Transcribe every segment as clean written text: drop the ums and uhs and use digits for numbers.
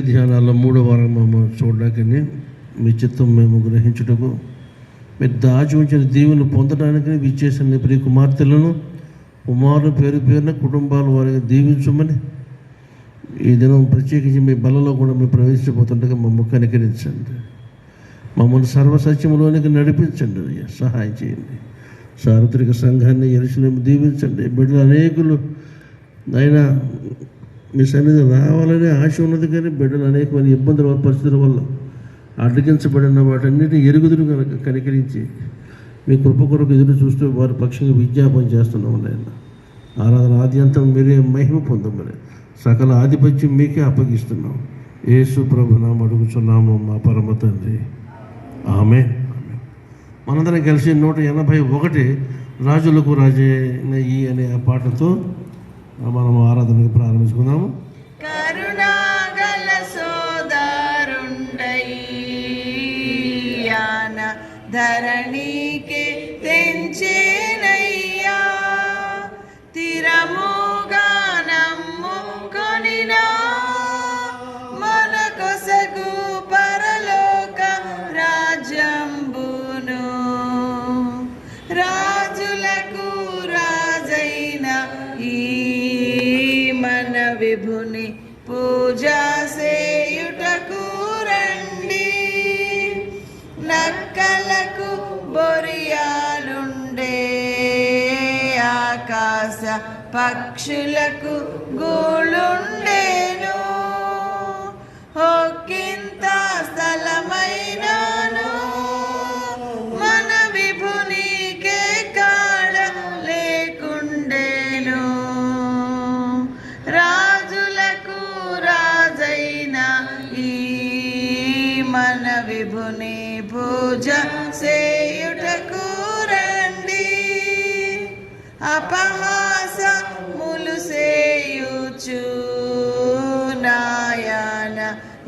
ధ్యానాల్లో 3వ వారం చూడడానికి మీ చిత్తం మేము గ్రహించుటకు మీరు దాచి ఉంచిన దీవులు పొందడానికి విచ్చేసిన ప్రియ కుమార్తెలను కుమారుల పేరు పేరున కుటుంబాల వారికి దీవించమని ఈ దినం ప్రత్యేకించి మీ బలలో కూడా మీరు ప్రవేశించబోతుండగా మమ్మల్ని కనికరించండి, మమ్మల్ని సర్వసత్యంలోనికి నడిపించండి, సహాయం చేయండి. సార్వత్రిక సంఘాన్ని యెరూషలేము దీవించండి. బిడ్డలు అనేకులు అయినా మీ సన్నిధి రావాలనే ఆశ ఉన్నది, కానీ బిడ్డలు అనేకమైన ఇబ్బందుల పరిస్థితుల వల్ల అడ్డగించబడిన వాటన్నిటిని ఎరుగుదురు కనుక కనికరించి మీ కృప కొరకు ఎదురు చూస్తూ వారి పక్షంగా విజ్ఞాపన చేస్తున్నాం. నాయన ఆరాధన ఆద్యంతం మీరే మహిమ పొందమని సకల ఆధిపత్యం మీకే అప్పగిస్తున్నాం. యేసు ప్రభునామం అడుగుచున్నాము మా పరమ తండ్రి, ఆమేన్. మనందరం కలిసి 181 రాజులకు రాజే ఈ అనే ఆ పాటతో మనం ఆరాధనకు ప్రారంభించుకుందాము. కరుణాగల సోదరుండయ్యాన ధరణికి తెంచేనయ్యా, తిరముగా నమ్ముకొనినా మన కొసగు పరలోక రాజ్యంబును, రాజులకు రాజైన ఈ మన విభుని పూజ చేయుటకు రండి. నక్కలకు బొరియాలుండే, ఆకాశ పక్షులకు గూళుండేను, ఒక్కింత స్థలమైనాను మన విభునికే కాడ లేకుండేను. రాజులకు రాజైన ఈ మన విభుని పూజ చేయుటకు రండి. అపహాసములు చేయుచు నాయన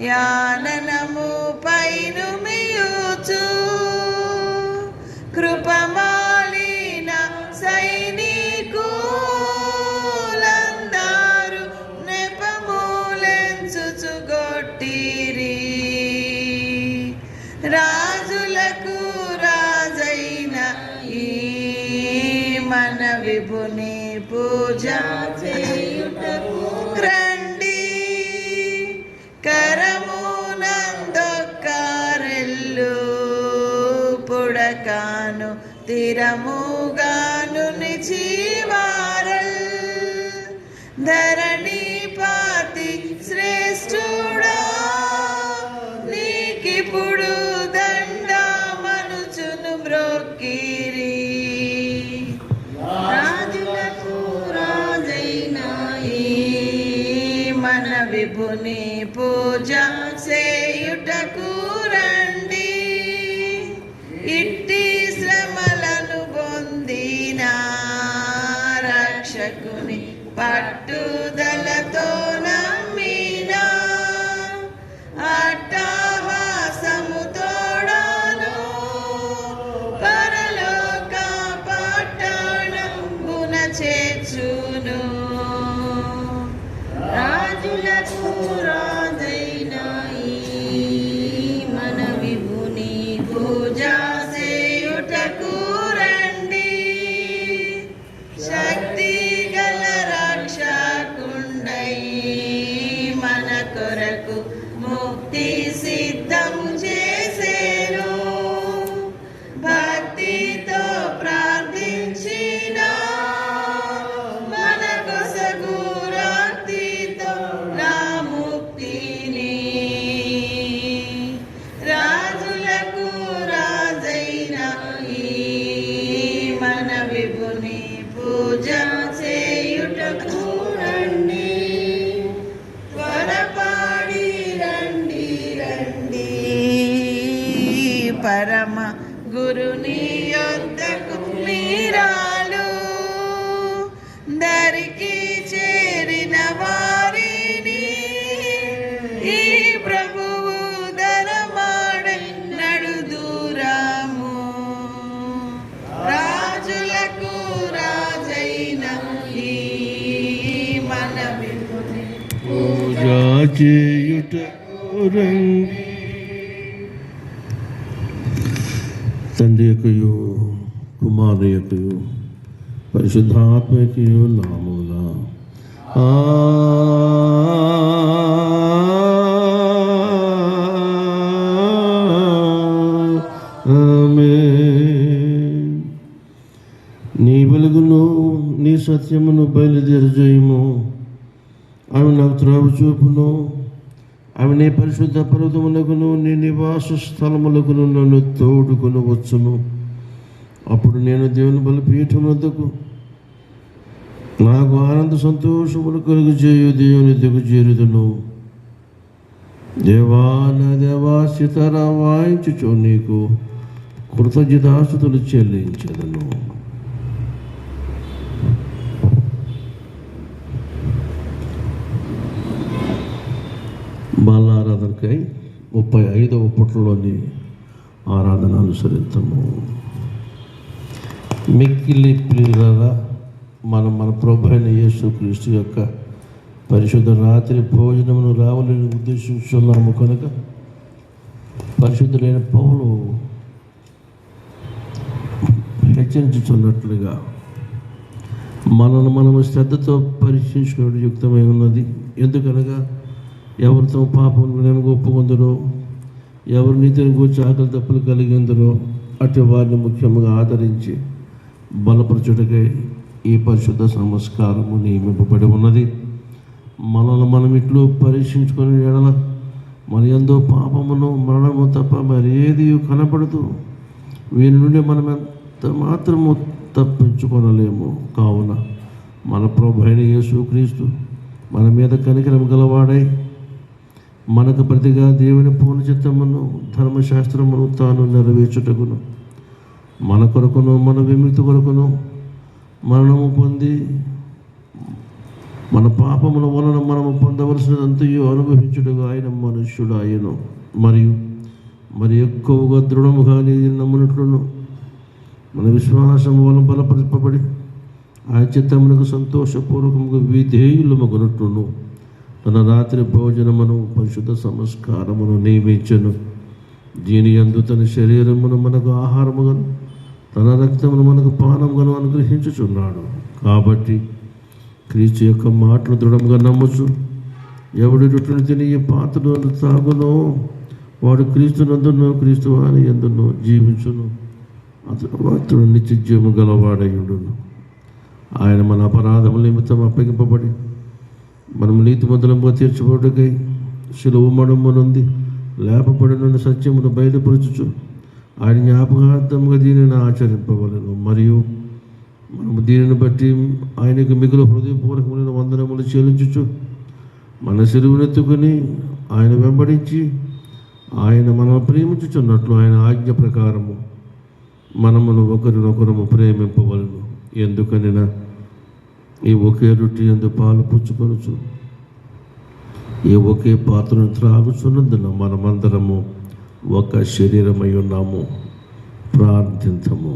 యాననము పైను మియుచు, కృపమాలిన సైనికులందరూ నెపములెంచుచుగొట్టిరి. రాజులకు రాజైన ఈ మన విభుని పూజ చేయుటకు రండి. కరమునందొక్కరెల్లు పుడకాను తిరముగాను నిచివారల్, ధరణిపాతి శ్రేష్ఠుడా నీకిప్పుడు దండమనుచును మ్రొక్కిరి. రాజులకు రాజైన ఈ మన విభుని పూజ చేయుటకు రండి. ఇట్టి శ్రమలను పొందిన రక్షకుని పట్టుదలతో నమ్మిన, అట్టహాసము తోడను పరలోక పట్టణంబున చేర్చును. రాజులకు రాజైన ఈ మన విభుని పూజ చేయుటకు రండి. శక్తి గల రక్షకుండై మన కొరకు ముక్తి సిద్ధం చేసేను. భక్తితో ప్రార్థించిన మన కొసగు రక్తితో నా ముక్తిని. రాజులకు రాజైన ఈ మన విభుని పూజ చేయుటకు రండి. త్వరపడి రండి రండి, పరమ గురుని యొద్దకు మీరాలు. దరికి చేరిన వారిని ఈ ప్రభువు దరమాడై నడుదురాము. రాజులకు రాజైన ఈ మన విభుని పూజ చేయుట రండి. తండ్రి యొక్కయు కుమారుని యొక్కయు పరిశుద్ధాత్మ యొక్కయు నామమున ఆమేన్. నీ వెలుగును నీ సత్యమును బయలుదేరజేయము. ఆమె నాకు త్రోవ చూపును. ఆమె నీ పరిశుద్ధ పర్వతములకును నీ నివాస స్థలములకును నన్ను తోడుకొని వచ్చును. అప్పుడు నేను దేవుని బలిపీఠం వద్దకు నాకు ఆనంద సంతోషములు కలుగు చేయు దేవుని దిగు చేరుదును. దేవా నా దేవా సితార వాయించుచు నీకు కృతజ్ఞతాస్తుతులు చెల్లించెదను. బాలారాధనకై 35వ పుటలోని ఆరాధన అనుసరిద్దాము. మిక్కిలి ప్రియులారా, మన ప్రభు అయిన యేసుక్రీస్తు యొక్క పరిశుద్ధ రాత్రి భోజనమును రావాలని ఉద్దేశించున్నాము కనుక పరిశుద్ధులైన పౌలు హెచ్చరించుచున్నట్లుగా మనము శ్రద్ధతో పరీక్షించుకునే యుక్తమై ఉన్నది. ఎందుకనగా ఎవరు తమ పాపములను ఒప్పుకొందరో, ఎవరు నీతిని గూర్చి ఆకలి తప్పులు కలిగిందరో అటు వారిని ముఖ్యంగా ఆదరించి బలపరచుటకై ఈ పరిశుద్ధ సంస్కారము నియమింపబడి ఉన్నది. మనల్ని మనం ఇట్లు పరీక్షించుకునే ఎడల మన యందు పాపమును మరణము తప్ప మరి ఏది కనపడదు. వీరి నుండి మనం ఎంత మాత్రము తప్పించుకొనలేము. కావున మన ప్రభు అయిన యేసుక్రీస్తు మన మీద కనికరం గలవాడై మనకు ప్రతిగా దేవుని పూర్ణ చిత్తమును ధర్మశాస్త్రమును తాను నెరవేర్చుటకును మన కొరకును మన విముక్తి కొరకును మరణము పొంది మన పాపముల వలన మనము పొందవలసినంతయు అనుభవించుటకు ఆయన మనుష్యుడు ఆయను. మరి ఎక్కువగా దృఢముగా నమ్మునట్లును మన విశ్వాసము వలన బలపరచబడి ఆయన చిత్తమునకు సంతోషపూర్వకముగా విధేయులమగునట్లును తన రాత్రి భోజనమును పరిశుద్ధ సంస్కారమును నియమించెను. దీని యందు తన శరీరమును మనకు ఆహారముగాను తన రక్తమును మనకు పానముగాను అనుగ్రహించుచున్నాడు. కాబట్టి క్రీస్తు యొక్క మాటలు దృఢంగా నమ్ముచు ఎవడి రొట్టెను తిని ఈ పాత్రను తాగునో వాడు క్రీస్తునందును క్రీస్తు వాని యందును జీవించును. అతడు నిత్య జీవము గలవాడయుండును. ఆయన మన అపరాధముల నిమిత్తం అప్పగింపబడి మనం నీతిమంతులముగా తీర్చబడుటకై శిలువ మడమునుంది లేపబడిన సత్యమును బయలుపరచుచు ఆయన జ్ఞాపకార్థముగా దీనిని ఆచరింపవలను. మరియు మనము దీనిని బట్టి ఆయనకు మిగులు హృదయపూర్వకమైన వందనములు చెల్లించుచు మన సిలువనెత్తుకుని ఆయన వెంబడించి ఆయన మనం ప్రేమించుచున్నట్లు ఆయన ఆజ్ఞ ప్రకారము మనమును ఒకరినొకరము ప్రేమింపవలను. ఎందుకనినా ఈ ఒకే రొట్టె యందు పాలు పుచ్చుకొనుచు ఈ ఒకే పాత్రను త్రాగుచున్నందున మనమందరము ఒక శరీరమై ఉన్నాము. ప్రార్థించము.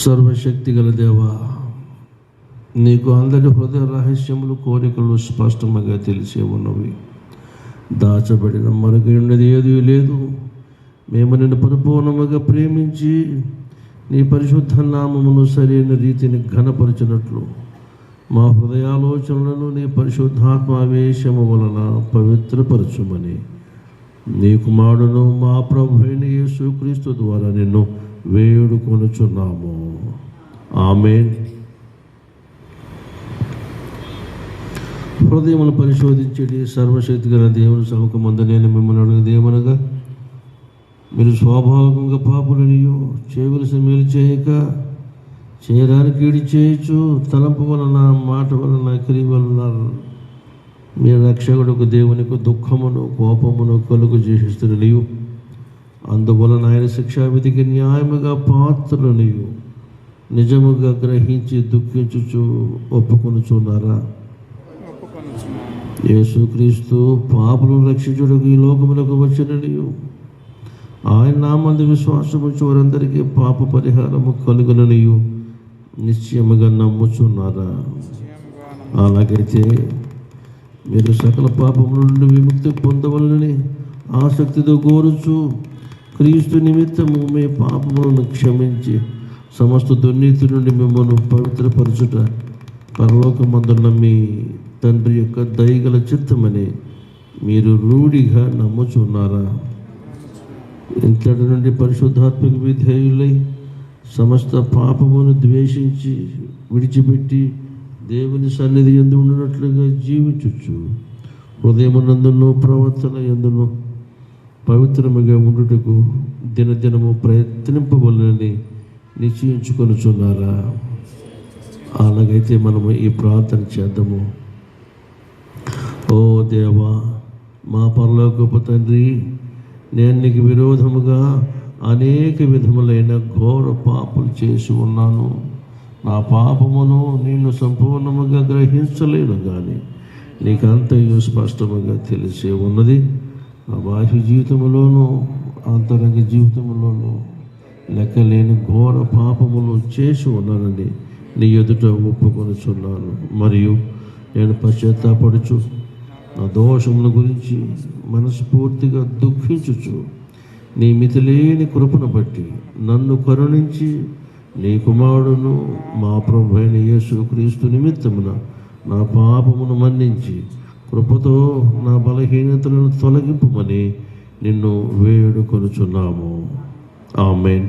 సర్వశక్తి గల దేవా, నీకు అందరి హృదయ రహస్యములు కోరికలు స్పష్టంగా తెలిసే ఉన్నవి. దాచబడిన మరొక ఉన్నది ఏదీ లేదు. మేము నిన్ను పరిపూర్ణముగా ప్రేమించి నీ పరిశుద్ధ నామమును సరైన రీతిని ఘనపరిచినట్లు మా హృదయాలోచనలను నీ పరిశుద్ధాత్మావేశము వలన పవిత్రపరచుమని నీ కుమారుడును మా ప్రభు అయిన యేసుక్రీస్తు ద్వారా నిన్ను వేడుకొనుచున్నాము. ఆమేన్. హృదయమును పరిశోధించేటి సర్వశక్తి గల దేవుని సముఖమందు నేను మిమ్మల్ని అడుగుదేమనగా, మీరు స్వాభావికంగా పాపులనియో చేయవలసిన మేలు చేయక చేయడానికి కీడు చేయొచ్చు తలంపు వలన మాట వలన క్రియ వలన మీ రక్షకుడుకు దేవునికి దుఃఖమును కోపమును కలుగు చేసిస్తున్ననియు అందువలన ఆయన శిక్షావిధికి న్యాయముగా పాత్రనియు నిజముగా గ్రహించి దుఃఖించుచు ఒప్పుకొనుచున్నారా? యేసుక్రీస్తు పాపులను రక్షించుటకు ఈ లోకములకు వచ్చిననియు ఆయన నామందు విశ్వాసముంచు వారందరికీ పాప పరిహారము కలుగుననియు నిశ్చయముగా నమ్ముచున్నారా? అలాగైతే మీరు సకల పాపముల నుండి విముక్తి పొందవలనని ఆసక్తితో కోరుచు క్రీస్తు నిమిత్తము మీ పాపములను క్షమించి సమస్త దుర్నీతి నుండి మిమ్మల్ని పవిత్రపరచుట పరలోకమందున్న మీ తండ్రి యొక్క దయగల చిత్తమని మీరు రూఢిగా నమ్ముచున్నారా? ఇంతటి నుండి పరిశుద్ధాత్మక విధేయులై సమస్త పాపమును ద్వేషించి విడిచిపెట్టి దేవుని సన్నిధి యందు ఉండినట్లుగా జీవించుచు హృదయమునందును ప్రవర్తన యందును పవిత్రముగా ఉండుటకు దినదినము ప్రయత్నింపవలనని నిశ్చయించుకొనుచున్నారా? అలాగైతే మనము ఈ ప్రార్థన చేద్దాము. ఓ దేవా, మా పరలోకపు తండ్రి, నేను నీకు విరోధముగా అనేక విధములైన ఘోర పాపలు చేసి ఉన్నాను. నా పాపమును నేను సంపూర్ణముగా గ్రహించలేను, కానీ నీకంతయు స్పష్టముగా తెలిసే ఉన్నది. నా బాహ్య జీవితంలోనూ అంతరంగ జీవితంలోనూ లెక్కలేని ఘోర పాపములు చేసి ఉన్నానని నీ ఎదుట ఒప్పుకొనుచున్నాను. మరియు నేను పశ్చాత్తాపడుచు నా దోషముల గురించి మనస్ఫూర్తిగా దుఃఖించుచు నీ మితిలేని కృపను బట్టి నన్ను కరుణించి నీ కుమారుడును మా ప్రభు అయిన యేసు క్రీస్తు నిమిత్తమున నా పాపమును మన్నించి కృపతో నా బలహీనతలను తొలగింపమని నిన్ను వేడుకొనుచున్నాము. ఆమేన్.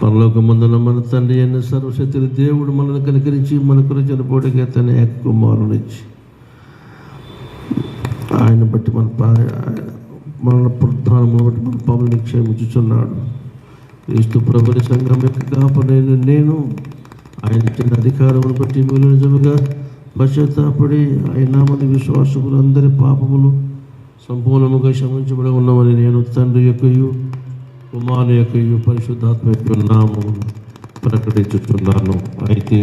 పరలోకమందున మన తండ్రి అయిన సర్వశక్తుల దేవుడు మనల్ని కనికరించి మన కొరకు చనిపోవడానికి తన ఏక కుమారునిచ్చి ఆయన బట్టి మన పునరుద్ధానమును బట్టి మన పాపములను క్షమించుచున్నాడు. క్రీస్తు ప్రభుని సంఘం యొక్క కాపరినైన నేను ఆయన ఇచ్చిన అధికారమును బట్టి మీరు నిజముగా పశ్చాత్తాపడి ఆయన నామమున విశ్వాసములందరి పాపములు సంపూర్ణముగా క్షమించబడి ఉన్నామని నేను తండ్రి యొక్కయు కుమారుని యొక్కయు పరిశుద్ధాత్మ యొక్క నామమును ప్రకటించుతున్నాను. అయితే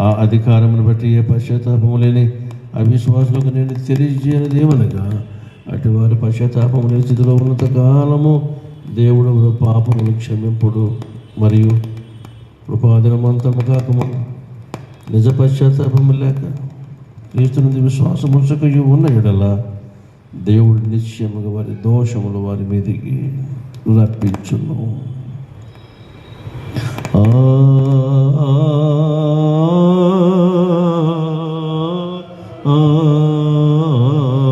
ఆ అధికారమును బట్టి ఏ పశ్చాత్తాపము లేని అవిశ్వాసులకు నేను తెలియజేయనిది ఏమనగా, అటు వారి పశ్చాత్తాపము లేని స్థితిలో ఉన్నంత కాలము దేవుడు పాపమును క్షమింపుడు మరియు కృపాదినమంతము కాకము నిజ పశ్చాత్తాపము లేక క్రీస్తునందు విశ్వాసము ఉంచకయు ఉన్న ఎడల దేవుడు నిశ్చయముగా వారి దోషములు వారి మీదికి రప్పించును.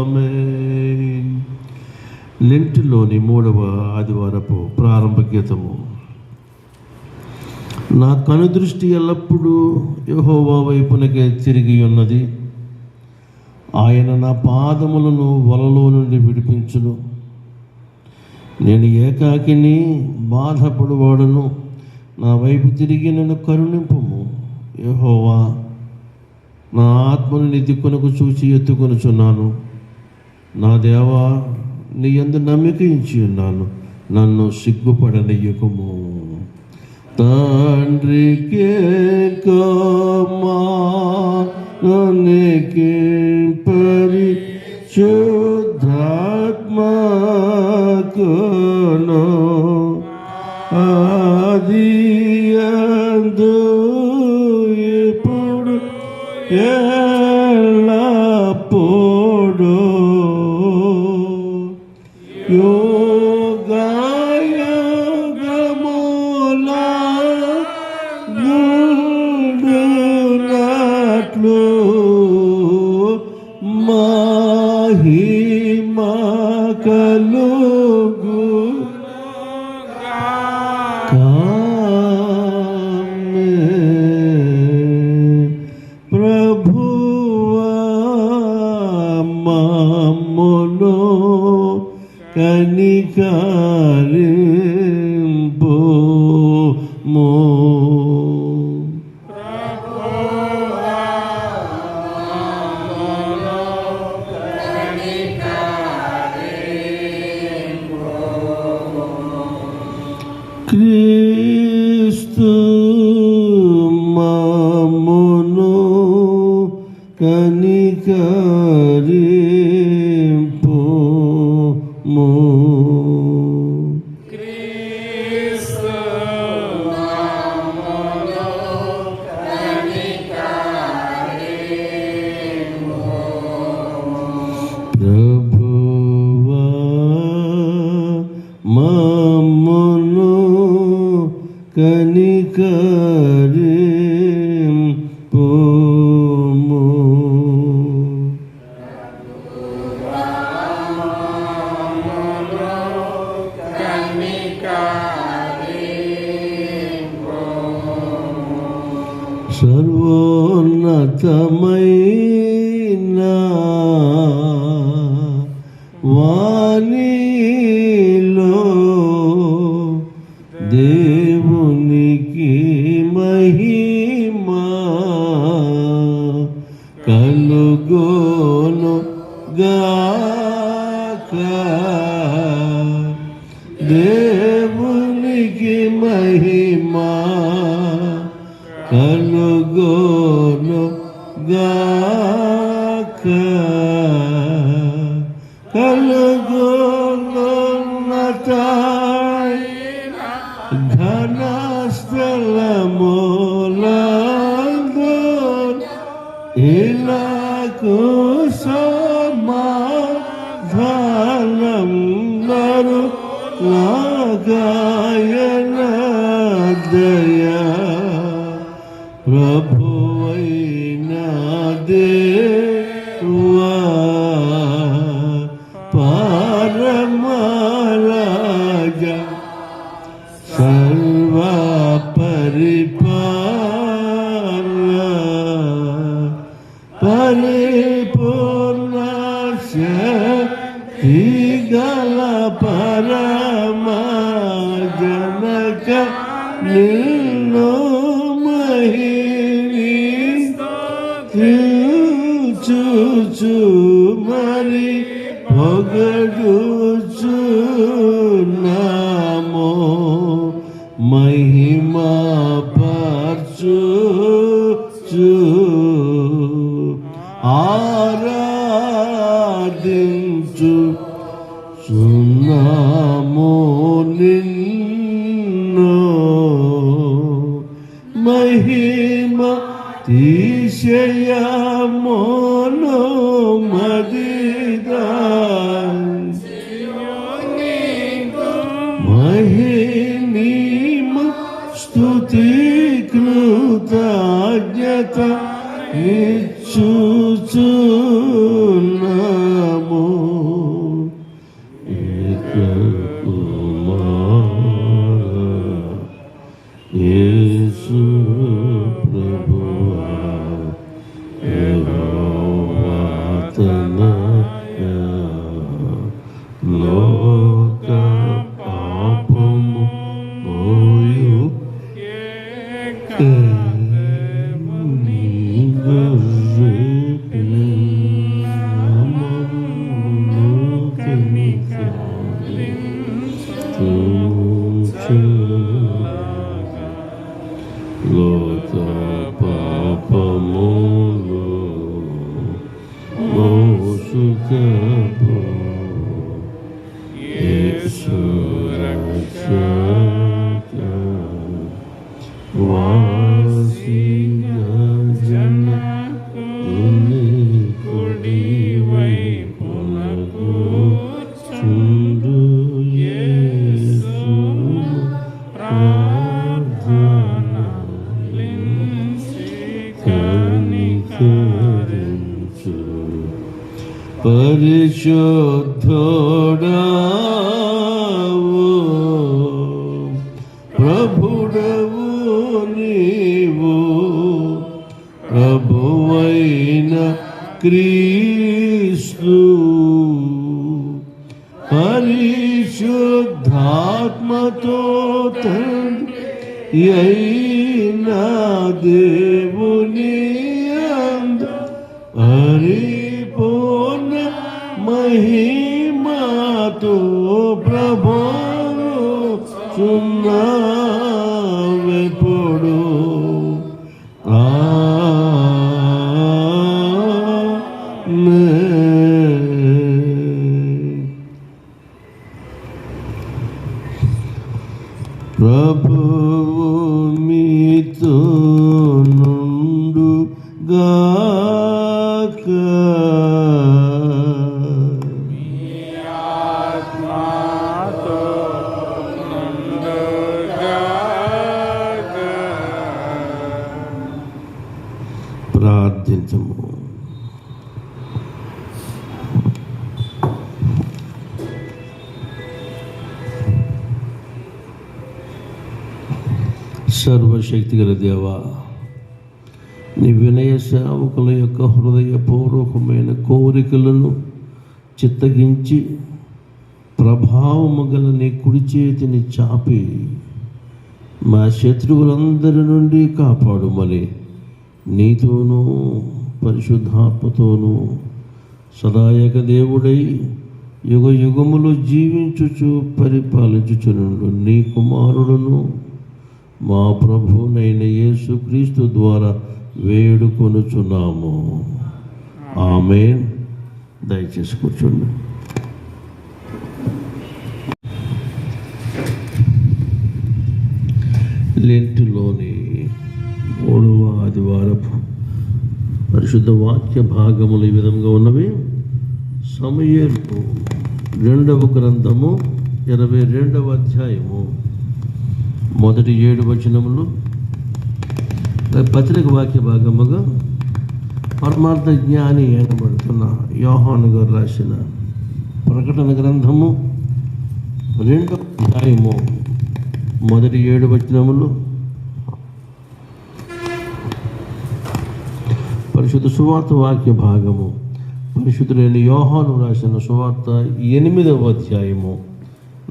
ఆమేన్. లెంటులోని 3వ ఆదివారపు ప్రారంభ గీతము. నా కనుదృష్టి ఎల్లప్పుడూ యెహోవా వైపునకే తిరిగి ఉన్నది. ఆయన నా పాదములను వలలో నుండి విడిపించును. నేను ఏకాకిని బాధపడువాడను. నా వైపు తిరిగి నన్ను కరుణింపుము. యెహోవా, నా ఆత్మను నీ దిక్కునకు చూచి ఎత్తుకొనుచున్నాను. నా దేవా, నీ యందు నమ్మిక ఉంచి ఉన్నాను. నన్ను సిగ్గుపడనీయకుము. తండ్రికి కుమారునికి పరిశుద్ధాత్మకును ఆదియందు ఇప్పుడు ఎల్లప్పుడూ మహిమా కలుగు ప్రభువా మమ్మును కనికరింపుము. క్రీస్తు మమ్మును కనికరింపుము. మమ్మును కనికరింపుము. సర్వోన్నతమైన వాణిలో దేవునికి మహిమా కలుగోను గాక. దేవునికి మహిమా కలుగోను గాక. కలుగోనున్నత ఘన స్థలములందు ఇలాకు సమాధానం నరు లాగాయన దయా ప్రభువైన దేవా పరమరాజా సర్వ పరిపూర్ణ శక్తి గల పరమా జనక నిన్ను చూచు మరి పొగడుచున్నాము మహిమా పరచుచు ఆరాధించు చున్నాము నిన్ను మహిమా తీశయమోను మదిదా మహినీమ స్తుతి కృతజ్ఞత నిచ్చుచున్నాము. యేసు ప్రభువా యెహోవా తనయ లోక పాపము పోయు లోక పాపములు మోసుకపో యేసు రక్షక వాసిగా జనకుని కుడి వైపునకు చుండు యేసు ప్రార్థన కనికరించు. పరిశుద్ధుడావు ప్రభుడవు నీవు ప్రభువైన క్రీస్తు పరిశుద్ధాత్మతో తండ్రి అయిన దేవుని యందు పరిపూర్ణ మహిమతో ప్రభువు చున్నావెప్పుడు. ప్రభువు మీతో నుండు గాక. ఆత్మతో సర్వశక్తిగల దేవా, నీ వినయ సేవకుల యొక్క హృదయపూర్వకమైన కోరికలను చిత్తగించి ప్రభావము గల నీ కుడి చేతిని చాపి మా శత్రువులందరి నుండి కాపాడుమని నీతోనూ పరిశుద్ధాత్మతోనూ సదాయక దేవుడై యుగ యుగములు జీవించుచు పరిపాలించుచునుండు నీ కుమారుడును మా ప్రభునైన యేసుక్రీస్తు ద్వారా వేడుకొనుచున్నాము. ఆమేన్. దయచేసి కూర్చోండి. లెంటులోని 3వ ఆదివారపు పరిశుద్ధ వాక్య భాగములు ఈ విధంగా ఉన్నవి. సమూయేలు 2వ గ్రంథము 22వ అధ్యాయము మొదటి 7 వచనములు. పత్రిక వాక్య భాగముగా పరమార్థ జ్ఞాని అనబడుతున్న యోహాను గారు రాసిన ప్రకటన గ్రంథము 2వ అధ్యాయము మొదటి 7 వచనములు. పరిశుద్ధ సువార్త వాక్య భాగము పరిశుద్ధులైన యోహాను రాసిన సువార్త 8వ అధ్యాయము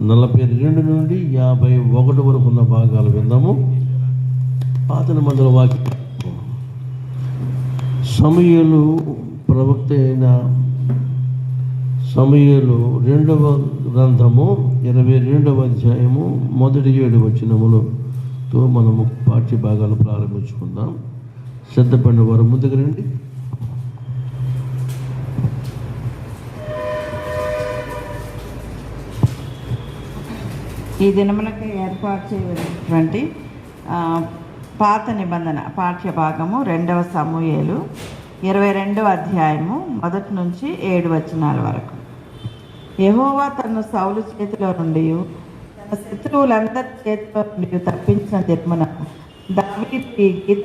42 నుండి 51 వరకు ఉన్న భాగాలు విందాము. పాత నిబంధన వాక్యం సమూయేలు ప్రవక్త అయిన సమూయేలు 2వ గ్రంథము 22వ అధ్యాయము మొదటి 7 వచనములతో మనము పాఠ్య భాగాలు ప్రారంభించుకుందాం. శ్రద్ధపడిన వారు ముందుకు రండి. ఈ దినములకు ఏర్పాటు చేయబడినటువంటి పాత నిబంధన పాఠ్య భాగము 2వ సమూయేలు 22వ అధ్యాయము 1 నుంచి 7 వచనాల వరకు. యెహోవా తన సౌలు చేతిలో నుండి తన శత్రువులందరి చేతిలో నుండి తప్పించిన దినమున దావీదు ఈ గీత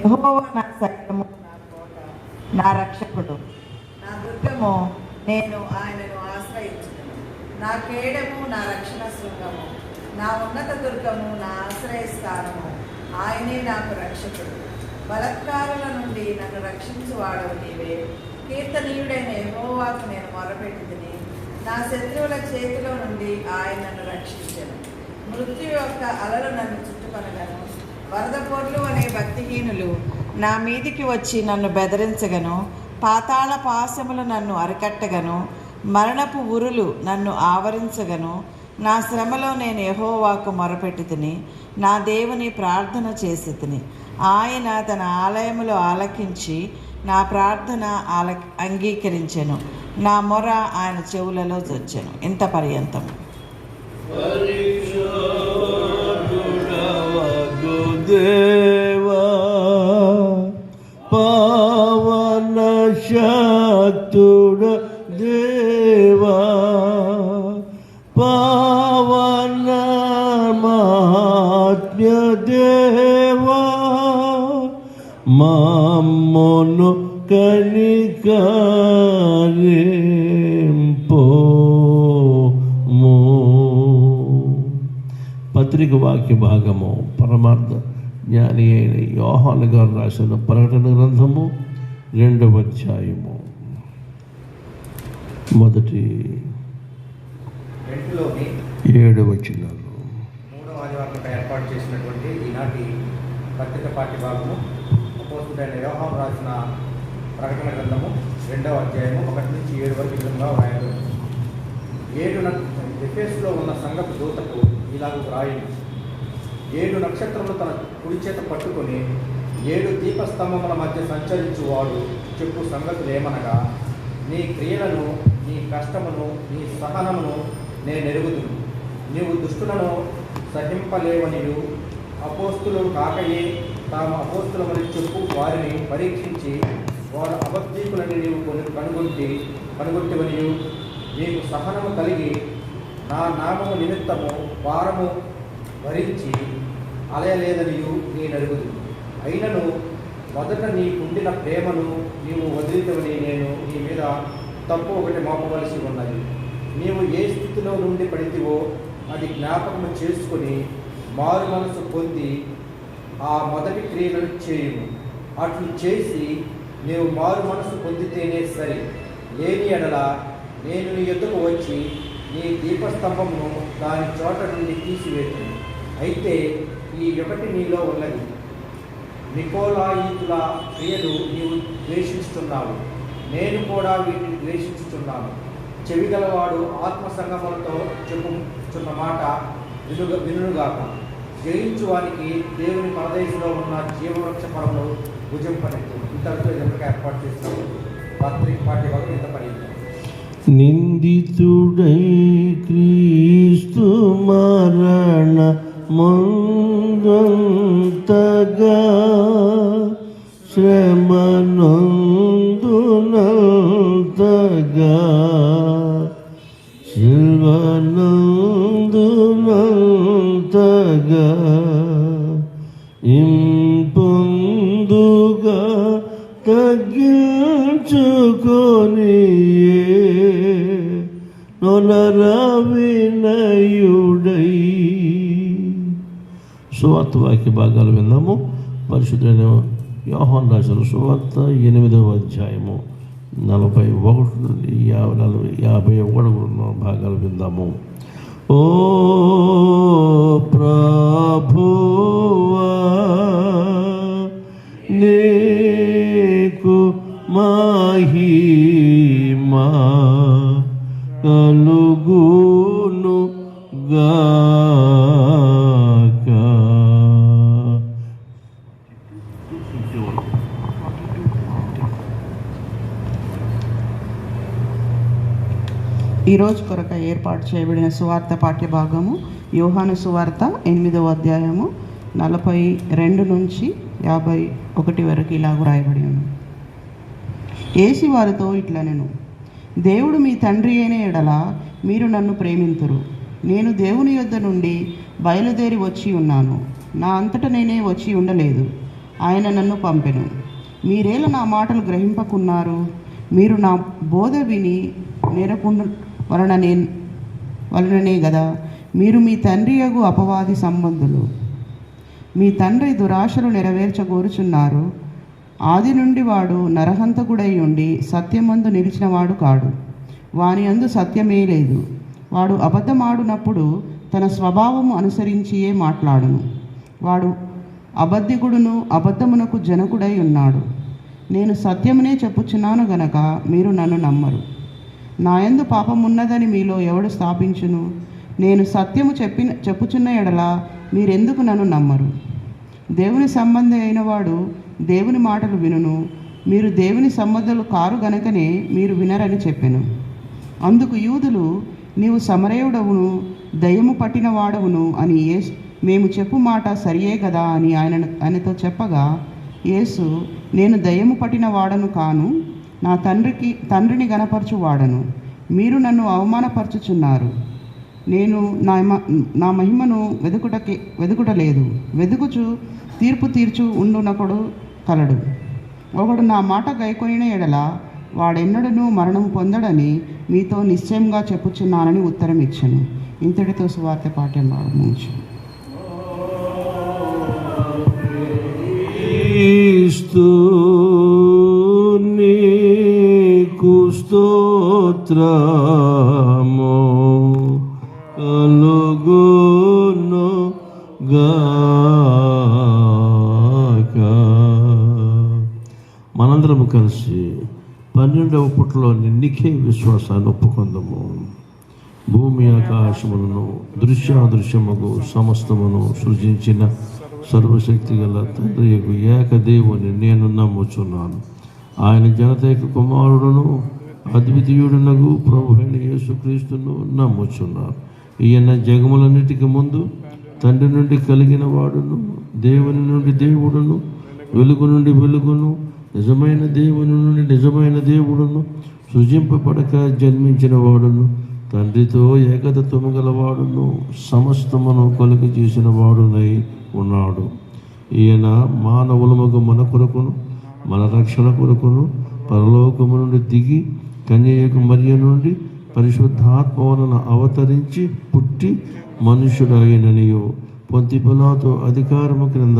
యెహోవా నా సైన్యము, నా కోట, నా రక్షకుడు, నా దుర్గము, నేను ఆయనను ఆశ్రయించును. నా కేడము, నా రక్షణ శృంగము, నా ఉన్నత దుర్గము, నా ఆశ్రయ స్థానము, ఆయనే నాకు రక్షకుడు. బలత్కారుల నుండి నన్ను రక్షించువాడవు నీవే. కీర్తనీయుడైన యెహోవాకు నేను మొరపెట్టితిని. నా శత్రువుల చేతిలో నుండి ఆయన నన్ను రక్షించెను. మృత్యు యొక్క అలలు నన్ను చుట్టుకొనగను. వరద పొర్లు అనే భక్తిహీనులు నా మీదికి వచ్చి నన్ను బెదిరించగను. పాతాళ పాశములు నన్ను అరికట్టగను. మరణపు ఉరులు నన్ను ఆవరించగను. నా శ్రమలో నేను యెహోవాకు మొరపెట్టితిని. నా దేవుని ప్రార్థన చేసి తిని. ఆయన తన ఆలయములో ఆలకించి నా ప్రార్థన అంగీకరించెను. నా మొర ఆయన చెవులలో జొచ్చెను. ఇంత పర్యంతం. దేవా పవన శక్తుడ దేవా పవన మహాత్మ్య దేవా మమ్మను కనికరింపుము. పత్రిక వాక్య భాగము పరమార్థ జ్ఞాని అయిన యోహాను గారు రాసిన ప్రకటన గ్రంథము 2వ అధ్యాయము మొదటి 7 వచనాలు. 3వ ఆదివారం ఏర్పాటు చేసినటువంటి ఈనాటి పత్రిక పాఠ్య భాగము అపోస్తుడైన యోహాను రాసిన ప్రకటన గ్రంథము 2వ అధ్యాయము 1 నుంచి 7 వరకు విధంగా వ్రాయబడింది. ఎఫెసులో ఉన్న సంఘపు దూతకు ఇలాగ వ్రాయింది. 7 నక్షత్రములు తన కుడి చేత పట్టుకొని 7 దీపస్తంభముల మధ్య సంచరించువాడు చెప్పు సంగతులు ఏమనగా, నీ క్రియలను, నీ కష్టమును, నీ సహనమును నేనెరుగుదును. నీవు దుష్టులను సహింపలేవనియు అపోస్తులు కాకయే తాము అపోస్తులమని చెప్పు వారిని పరీక్షించి వారు అబద్ధీకులని నీవు కనుగొట్టివనియు నీకు సహనము కలిగి నా నామము నిమిత్తము భారము భరించి అలయలేదనియు నేనెరుగుదు. అయినను మొదట నీకుండిన ప్రేమను నీవు వదిలితవని నేను నీ మీద తప్పు ఒకటి మోపవలసి ఉన్నది. నీవు ఏ స్థితిలో నుండి పడితివో అది జ్ఞాపకము చేసుకొని మారు మనసు పొంది ఆ మొదటి క్రియలను చేయుము. అట్లు చేసి నీవు మారు మనసు పొందితేనే సరి. లేని ఎడల నేను నీ ఎద్దుకు వచ్చి నీ దీపస్తంభమును దాని చోట నుండి తీసివేతును. అయితే ఈ ఒకటి నీలో ఉన్నది, నికోలాయితుల క్రియలు నీవు ద్వేషిస్తున్నావు, నేను కూడా వీటిని ద్వేషిస్తున్నాను. చెవిగలవాడు ఆత్మసంగములతో చెప్పుచున్న మాట వినుగాక. జయించువానికి దేవుని పరదేశంలో ఉన్న జీవవృక్ష ఫలములు భుజింపనెత్తు. ఇంతటితో ఎదురుగా ఏర్పాటు చేస్తాము. పత్రిక పార్టీ వరకు ఇంత పని. నిందితుడై క్రీస్తు మరణ మందంతగా శ్రమనందునంతగా శిల్వనందునంతగా ఇంపొందుగా తగ్గించుకొని వినయుడై. సువార్త వాక్య భాగాలు విన్నాము. పరిశుద్ధులైన యోహాను రాసిన సువార్త 8వ అధ్యాయము 41 నుండి 51 భాగాలు విందాము. ఓ ప్రభువా నీకు మహిమా కలుగును గాక. ఈరోజు కొరకు ఏర్పాటు చేయబడిన సువార్త పాఠ్యభాగము యోహాను సువార్త 8వ అధ్యాయము 42 నుంచి 51 వరకు ఇలాగ రాయబడి ఉంది. యేసు వారితో ఇట్లనెను, దేవుడు మీ తండ్రి అయిన ఎడల మీరు నన్ను ప్రేమింతురు. నేను దేవుని యొద్ద నుండి బయలుదేరి వచ్చి ఉన్నాను. నా అంతట నేనే వచ్చి ఉండలేదు, ఆయన నన్ను పంపెను. మీరేలా నా మాటలు గ్రహింపకున్నారు? మీరు నా బోధ విని నేరకుండా వలననే గదా. మీరు మీ తండ్రి యగు అపవాది సంబంధులు. మీ తండ్రి దురాశలు నెరవేర్చగోరుచున్నారు. ఆది నుండి వాడు నరహంతకుడై ఉండి సత్యమందు నిలిచినవాడు కాడు. వాని అందు సత్యమే లేదు. వాడు అబద్ధమాడునప్పుడు తన స్వభావము అనుసరించియే మాట్లాడును. వాడు అబద్ధికుడును అబద్ధమునకు జనకుడై ఉన్నాడు. నేను సత్యమునే చెప్పుచున్నాను గనక మీరు నన్ను నమ్మరు. నాయందు పాపమున్నదని మీలో ఎవడు స్థాపించును? నేను సత్యము చెప్పుచున్న ఎడల మీరెందుకు నన్ను నమ్మరు? దేవుని సంబంధి అయిన వాడు దేవుని మాటలు వినును. మీరు దేవుని సంబంధులు కారు గనకనే మీరు వినరని చెప్పెను. అందుకు యూదులు, నీవు సమరయుడవును దయ్యము పట్టిన వాడవును అని మేము చెప్పు మాట సరియే కదా అని ఆయనతో చెప్పగా, యేసు, నేను దయ్యము పట్టిన వాడను కాను, నా తండ్రిని గనపరచు వాడను. మీరు నన్ను అవమానపరచుచున్నారు. నేను నా మహిమను వెదుకుటలేదు. వెదుకుచు తీర్పు తీర్చు ఉండునొకడు కలడు. ఒకడు నా మాట గైకొనిన ఎడల వాడెన్నడూ మరణము పొందడని మీతో నిశ్చయంగా చెప్పుచున్నానని ఉత్తరం ఇచ్చాను. ఇంతటితో సువార్త పాఠ్యం ప్రారంభించు. నీకు స్తోత్రము కలుగును గాక. మనందరము కలిసి 12వ పుటలోని నిఖే విశ్వాసాన్ని ఒప్పుకొందము. భూమి ఆకాశములను దృశ్యాదృశ్యముగు సమస్తమును సృజించిన సర్వశక్తి గల తండ్రి ఏకదేవుని నేను నమ్ముచున్నాను. ఆయన జనతైక కుమారుడును అద్వితీయుడునగు ప్రభు అయిన యేసుక్రీస్తును నమ్ముచున్నాను. ఈయన జగములన్నిటికీ ముందు తండ్రి నుండి కలిగిన వాడును, దేవుని నుండి దేవుడును, వెలుగు నుండి వెలుగును, నిజమైన దేవుని నుండి నిజమైన దేవుడును, సృజింపబడక జన్మించిన వాడును, తండ్రితో ఏకతత్వము గలవాడును, సమస్తమును కలుగు చేసిన వాడునై ఉన్నాడు. ఈయన మానవులమగు మన కొరకును మన రక్షణ కొరకును పరలోకము నుండి దిగి కన్యక మరియ నుండి పరిశుద్ధాత్మ వలన అవతరించి పుట్టి మనుష్యుడైననియు పొంతి పిలాతు అధికారము క్రింద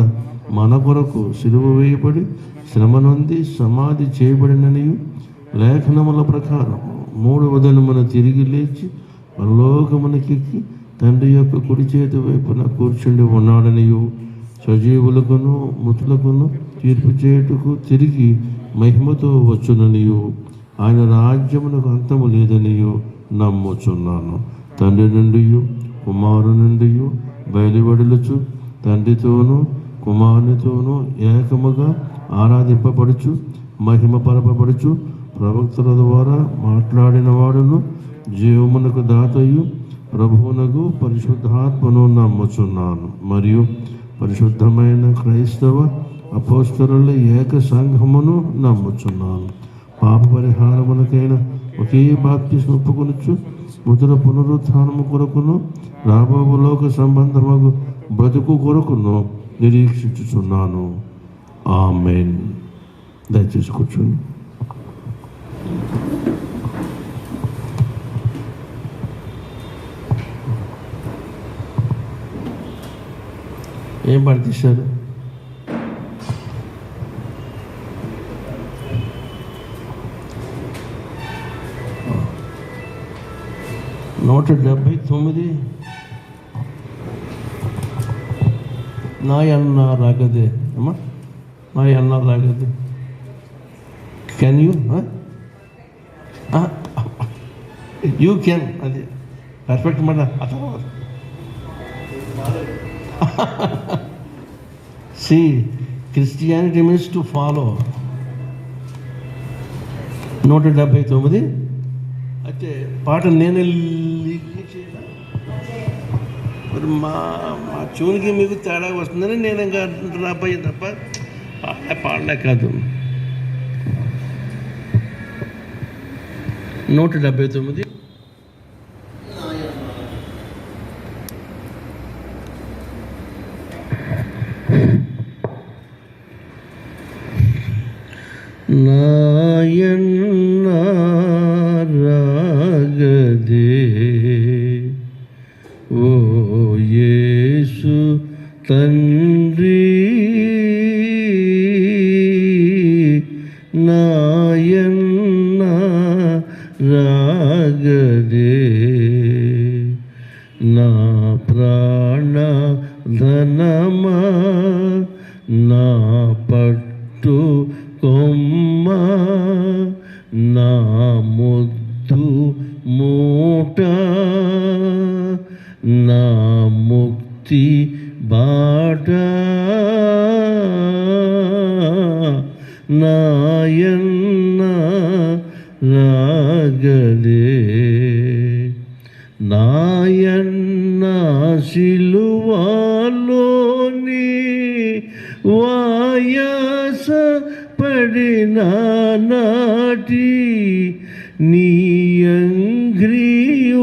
మన కొరకు సిలువ వేయబడి శ్రమ నొంది సమాధి చేయబడిననియు లేఖనముల ప్రకారం 3వ దినమున తిరిగి లేచి పరలోకమునకెక్కి తండ్రి యొక్క కుడి చేతి వైపున కూర్చుండి ఉన్నాడనియు సజీవులకును మృతులకును తీర్పు చేయుటకు తిరిగి మహిమతో వచ్చుననియు ఆయన రాజ్యమునకు అంతము లేదనియు నమ్ముచున్నాను. తండ్రి నుండి కుమారు నుండి బయలువెడలుచు తండ్రితోనూ కుమారునితోనూ ఏకముగా ఆరాధింపబడుచు మహిమపరపబడుచు ప్రవక్తల ద్వారా మాట్లాడిన వాడును జీవమునకు దాతయు ప్రభువునకు పరిశుద్ధాత్మను నమ్ముచున్నాను. మరియు పరిశుద్ధమైన క్రైస్తవ అపోస్తలుల ఏక సంఘమును నమ్ముచున్నాను. పాప పరిహారమునకైన ఒకే బాప్తిస్మం ఒప్పుకొనుచు మృతుల పునరుత్థానము కొరకును రాబోవు లోక సంబంధము బ్రతుకు కొరకును నిరీక్షించుచున్నాను. ఆమేన్. దయచేసి కూర్చోండి. ఏం పాట తీశారు? నూట 79 నా అన్న రాగదే అమ్మా, నా అన్న రాగదే. కెన్ యూ కెన్, అది పర్ఫెక్ట్ మాట. See, Christianity means to follow. 179. అయితే పాట నేను మరి మా చూనికి మీకు తేడా వస్తుందని నేను ఇంకా రాబోయే తప్ప పాడలే కాదు. 179. నాయన్న రాగదే ఓ యేసు తండ్రి, నాయన్న రాగదే నా ప్రాణ ధనమా నా పట్టు కొమ్మ నా ముద్దు మూట నా ముక్తి బాట నాయన్న రాగదే నాయన్న సిలువలోని వాయాస పడిన నాటి నీ అంగ్రియుగము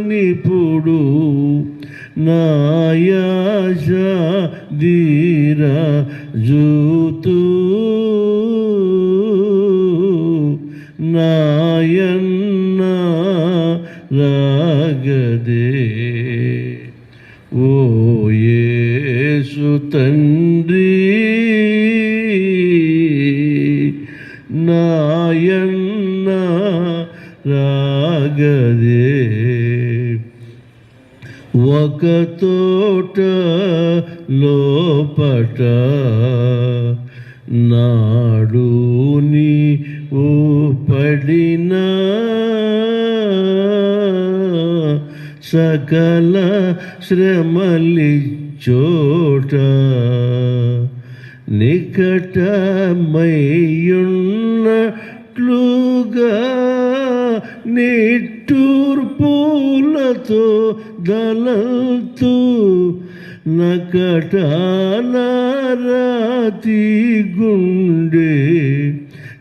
నిపుడు నాయాశ ధీరా జూతు నాయన్న రాగదే ఓ యేసు తండ్రి, నాయన్న రాగదే ఒక తోట లోపట నాడు నీ పడిన సకల శ్రమలిచ్చోట నికటమయ్యున్నట్లుగా నిట్టూర్పులతో దళల్తూ నకటాల రాతి గుండె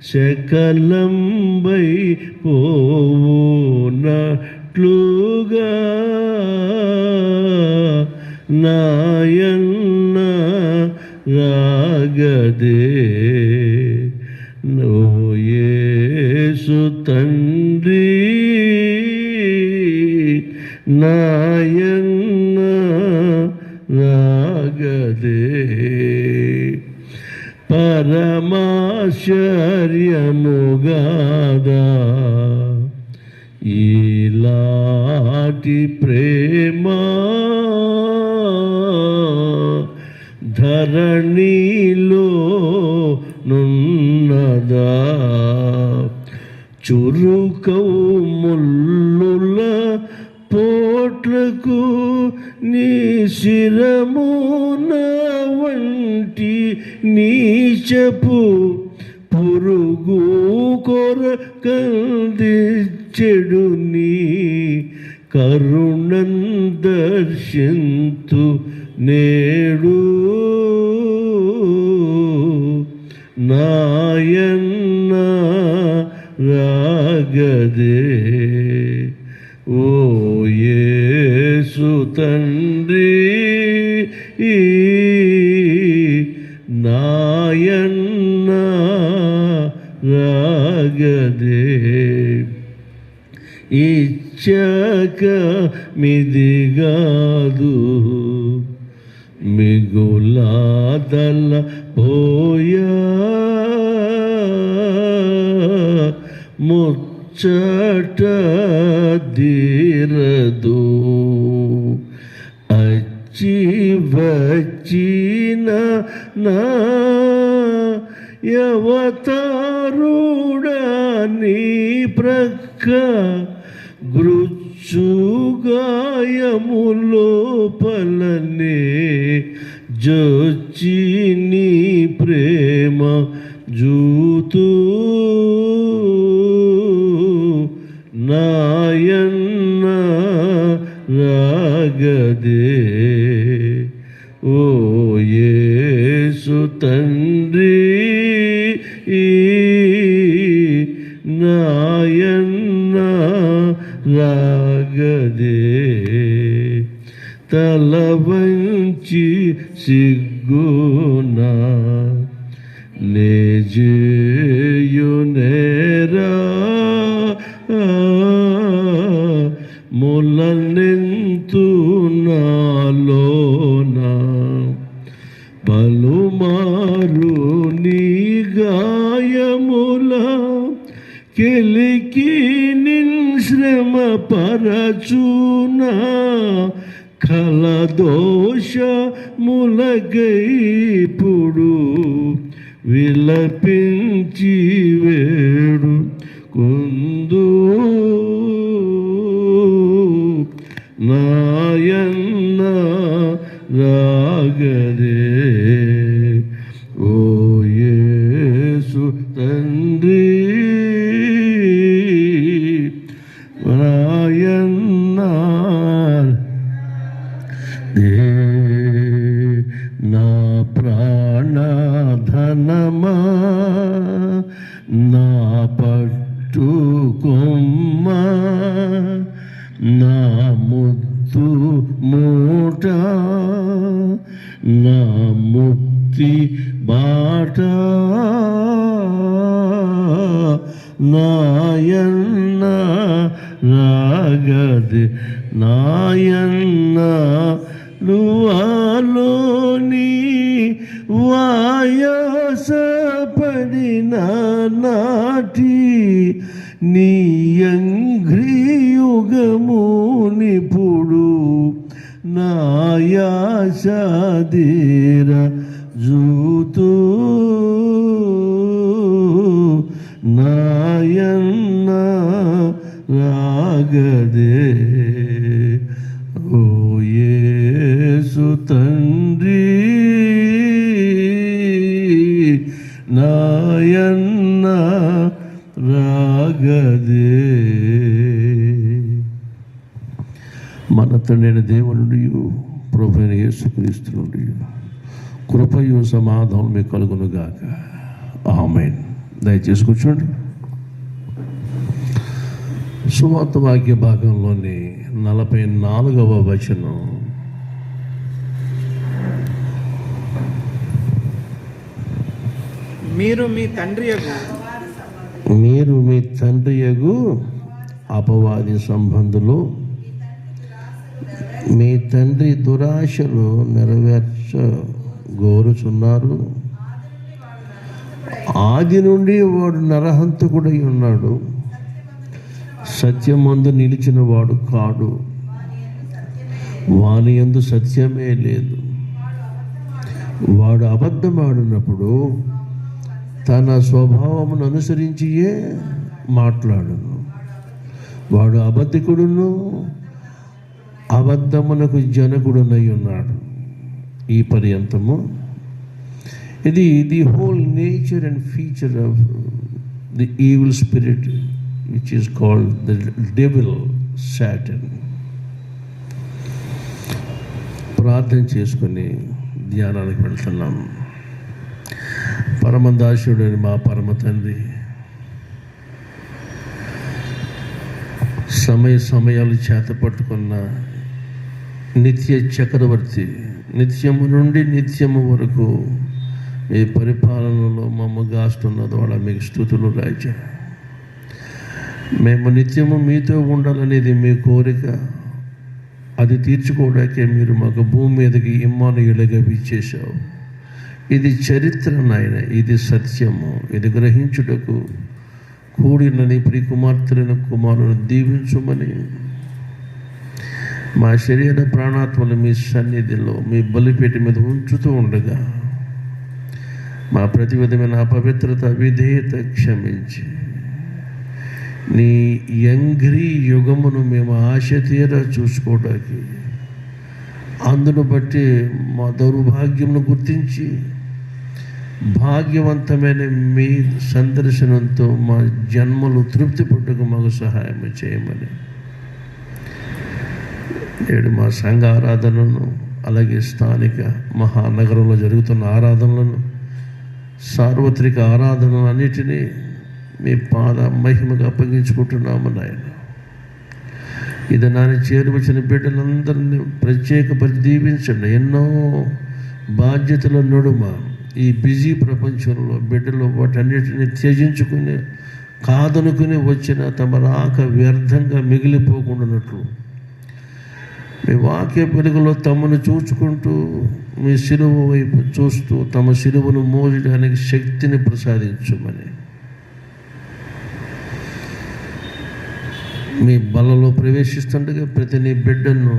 శకలంబై పోవునట్లుగా నాయన్న రాగదే ఓ యేసు తండ్రి నాయన్న రాగదే పరమాశ్చర్యముగాదా ఈలాటి ప్రేమ ధరణిలో నున్నదా చురుకవు ముల్లుల పోట్లకు నీ శిరమున వంటి నీచపు పురుగు కొరకందిచెడు నీ కరుణం దర్శింతు నేడు నాయన్న రాగదే ఓ యేసు తండ్రి నాయన్న రాగదే ఇచ్చక మిదిగాదు మిగులాదల పోయా ముచ్చట ధీరదు అచ్చి వచ్చిన నా యవతారుడా నీ ప్రక్క గృచ్చుగాయములోపలనే జొచ్చి నీ ప్రేమ జూతూ నాయన్న రాగదే ఓ యేసు తండ్రి నాయన్న రాగదే తల వంచి సిగ్గునా నేజేయునేరా ములనెంతు నాలోనా పలుమారు నీ గాయముల కెలికి నిన్ శ్రమ పరచునా కలదోష ములగైపుడు విలపించి వేడు కుందు నాయన్న రాగదే ఓ యేసు తండ్రి నాయన్న నా ప్రాణధనమా నా పట్టుకొమ్మ నా ముద్దు మూట నా ముక్తి బాట నాయన్న రాగదే నాయన్న లువాలోని వాయాసపడిన నాటి నీ అంగ్రియుగమునిపుడు నాయాసదీర జూతూ నాయన్న రాగదే ఓ యేసు తండ్రి నాయన్న రాగదే మన తండ్రైన దేవుని నుండి ప్రభువైన యేసుక్రీస్తు నుండి కృపయు సమాధానం మీకు కలుగును గాక ఆమేన్. దయచేసి కూర్చోండి. సువార్త వాక్య భాగంలోని 44వ వచనం. మీరు మీ తండ్రి మీరు మీ తండ్రి యగు అపవాది సంబంధులు, మీ తండ్రి దురాశలు నెరవేర్చగోరుచున్నారు. ఆది నుండి వాడు నరహంతకుడై ఉన్నాడు, సత్యమందు నిలిచిన వాడు కాడు, వాని యందు సత్యమే లేదు. వాడు అబద్ధమాడినప్పుడు తన స్వభావమును అనుసరించియే మాట్లాడును. వాడు అబద్ధికుడును అబద్ధమునకు జనకుడునై ఉన్నాడు. ఈ పర్యంతము ఇది the whole nature and feature of the evil spirit which is called the devil, Satan. ప్రార్థన చేసుకుని ధ్యానానికి వెళ్తున్నాం. పరమదాసుడైన మా పరమ తండ్రి, సమయాలు చేత పట్టుకున్న నిత్య చక్రవర్తి, నిత్యము నుండి నిత్యము వరకు మీ పరిపాలనలో మమ్మ గాస్తున్నది వాళ్ళ మీకు స్తుతులు రాజా. మేము నిత్యము మీతో ఉండాలనేది మీ కోరిక. అది తీర్చుకోవడానికే మీరు మాకు భూమి మీదకి ఇమ్మానుయేలుగా ఇచ్చేశావు. ఇది చరిత్ర నాయన, ఇది సత్యము. ఇది గ్రహించుటకు కూడిన నీ ప్రియ కుమార్తెలను కుమారులను దీవించుమని మా శరీర ప్రాణాత్మలు మీ సన్నిధిలో మీ బలిపేట మీద ఉంచుతూ ఉండగా మా ప్రతి విధమైన అపవిత్రత విధేయత క్షమించి నీ యంగ్రీ యుగమును మేము ఆశ తీరా చూసుకోవడానికి, అందును బట్టి మా దౌర్భాగ్యమును గుర్తించి భాగ్యవంతమైన మీ సందర్శనంతో మా జన్మలు తృప్తి పట్టుకు మాకు సహాయం చేయమని నేడు మా సంఘ ఆరాధనలను, అలాగే స్థానిక మహానగరంలో జరుగుతున్న ఆరాధనలను, సార్వత్రిక ఆరాధనలు అన్నిటినీ మీ పాద మహిమగా అప్పగించుకుంటున్నాము నాయన. ఇది నాని చేరువచ్చిన బిడ్డలందరినీ ప్రత్యేకపరిచి దీవించండి. ఎన్నో బాధ్యతల నడుమ ఈ బిజీ ప్రపంచంలో బిడ్డలు వాటన్నిటిని త్యజించుకుని కాదనుకుని వచ్చిన తమ రాక వ్యర్థంగా మిగిలిపోకుండానట్లు మీ వాక్య వెలుగులో తమను చూచుకుంటూ మీ శిలువ వైపు చూస్తూ తమ శిలువను మోయడానికి శక్తిని ప్రసాదించమని మీ బలలో ప్రవేశిస్తుండగా ప్రతి నీ బిడ్డను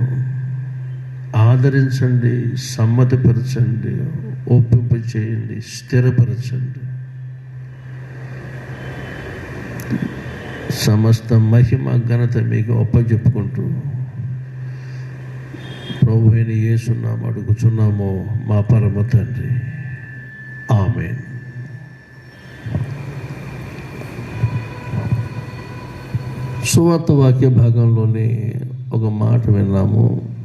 ఆదరించండి, సమ్మతిపరచండి, ఒప్పింపు చేయండి, స్థిరపరచండి. సమస్త మహిమ ఘనత మీకు అప్పచెప్పుకుంటూ ప్రభు అయిన యేసునామమున అడుగుచున్నాము మా పరమ తండ్రి, ఆమేన్. సువార్త వాక్య భాగంలోని ఒక మాట విన్నాము,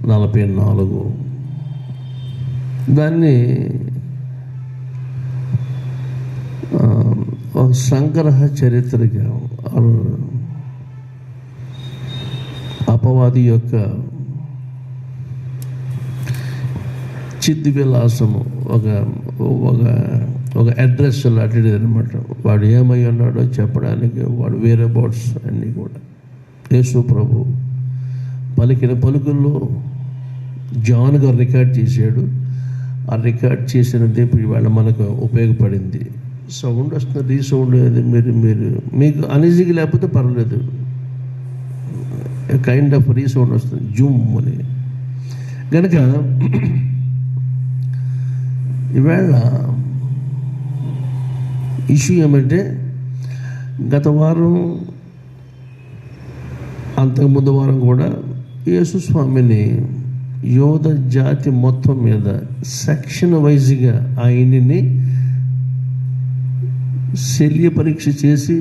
44. దాన్ని ఒక సంగ్రహ చరిత్రగా అపవాది యొక్క చిద్ది విలాసము, ఒక అడ్రస్ లాంటిది అనమాట. వాడు ఏమై ఉన్నాడో చెప్పడానికి వాడు వేరే బోర్డ్స్ అన్నీ కూడా యేసు ప్రభు పలికిన పలుకుల్లో జాన్ గారు రికార్డ్ చేశాడు. ఆ రికార్డ్ చేసినది ఇప్పుడు ఇవాళ మనకు ఉపయోగపడింది. సౌండ్ వస్తుంది, రీసౌండ్ అది మీరు మీకు అనీజీగా లేకపోతే పర్వాలేదు, కైండ్ ఆఫ్ రీసౌండ్ వస్తుంది జూమ్ అని. కనుక ఈవేళ ఇష్యూ ఏమంటే, గత వారం అంతకుముందు వారం కూడా యేసుస్వామిని యోధ జాతి మొత్తం మీద సెక్షన్ వైజ్గా ఆయన్ని శల్య పరీక్ష చేసి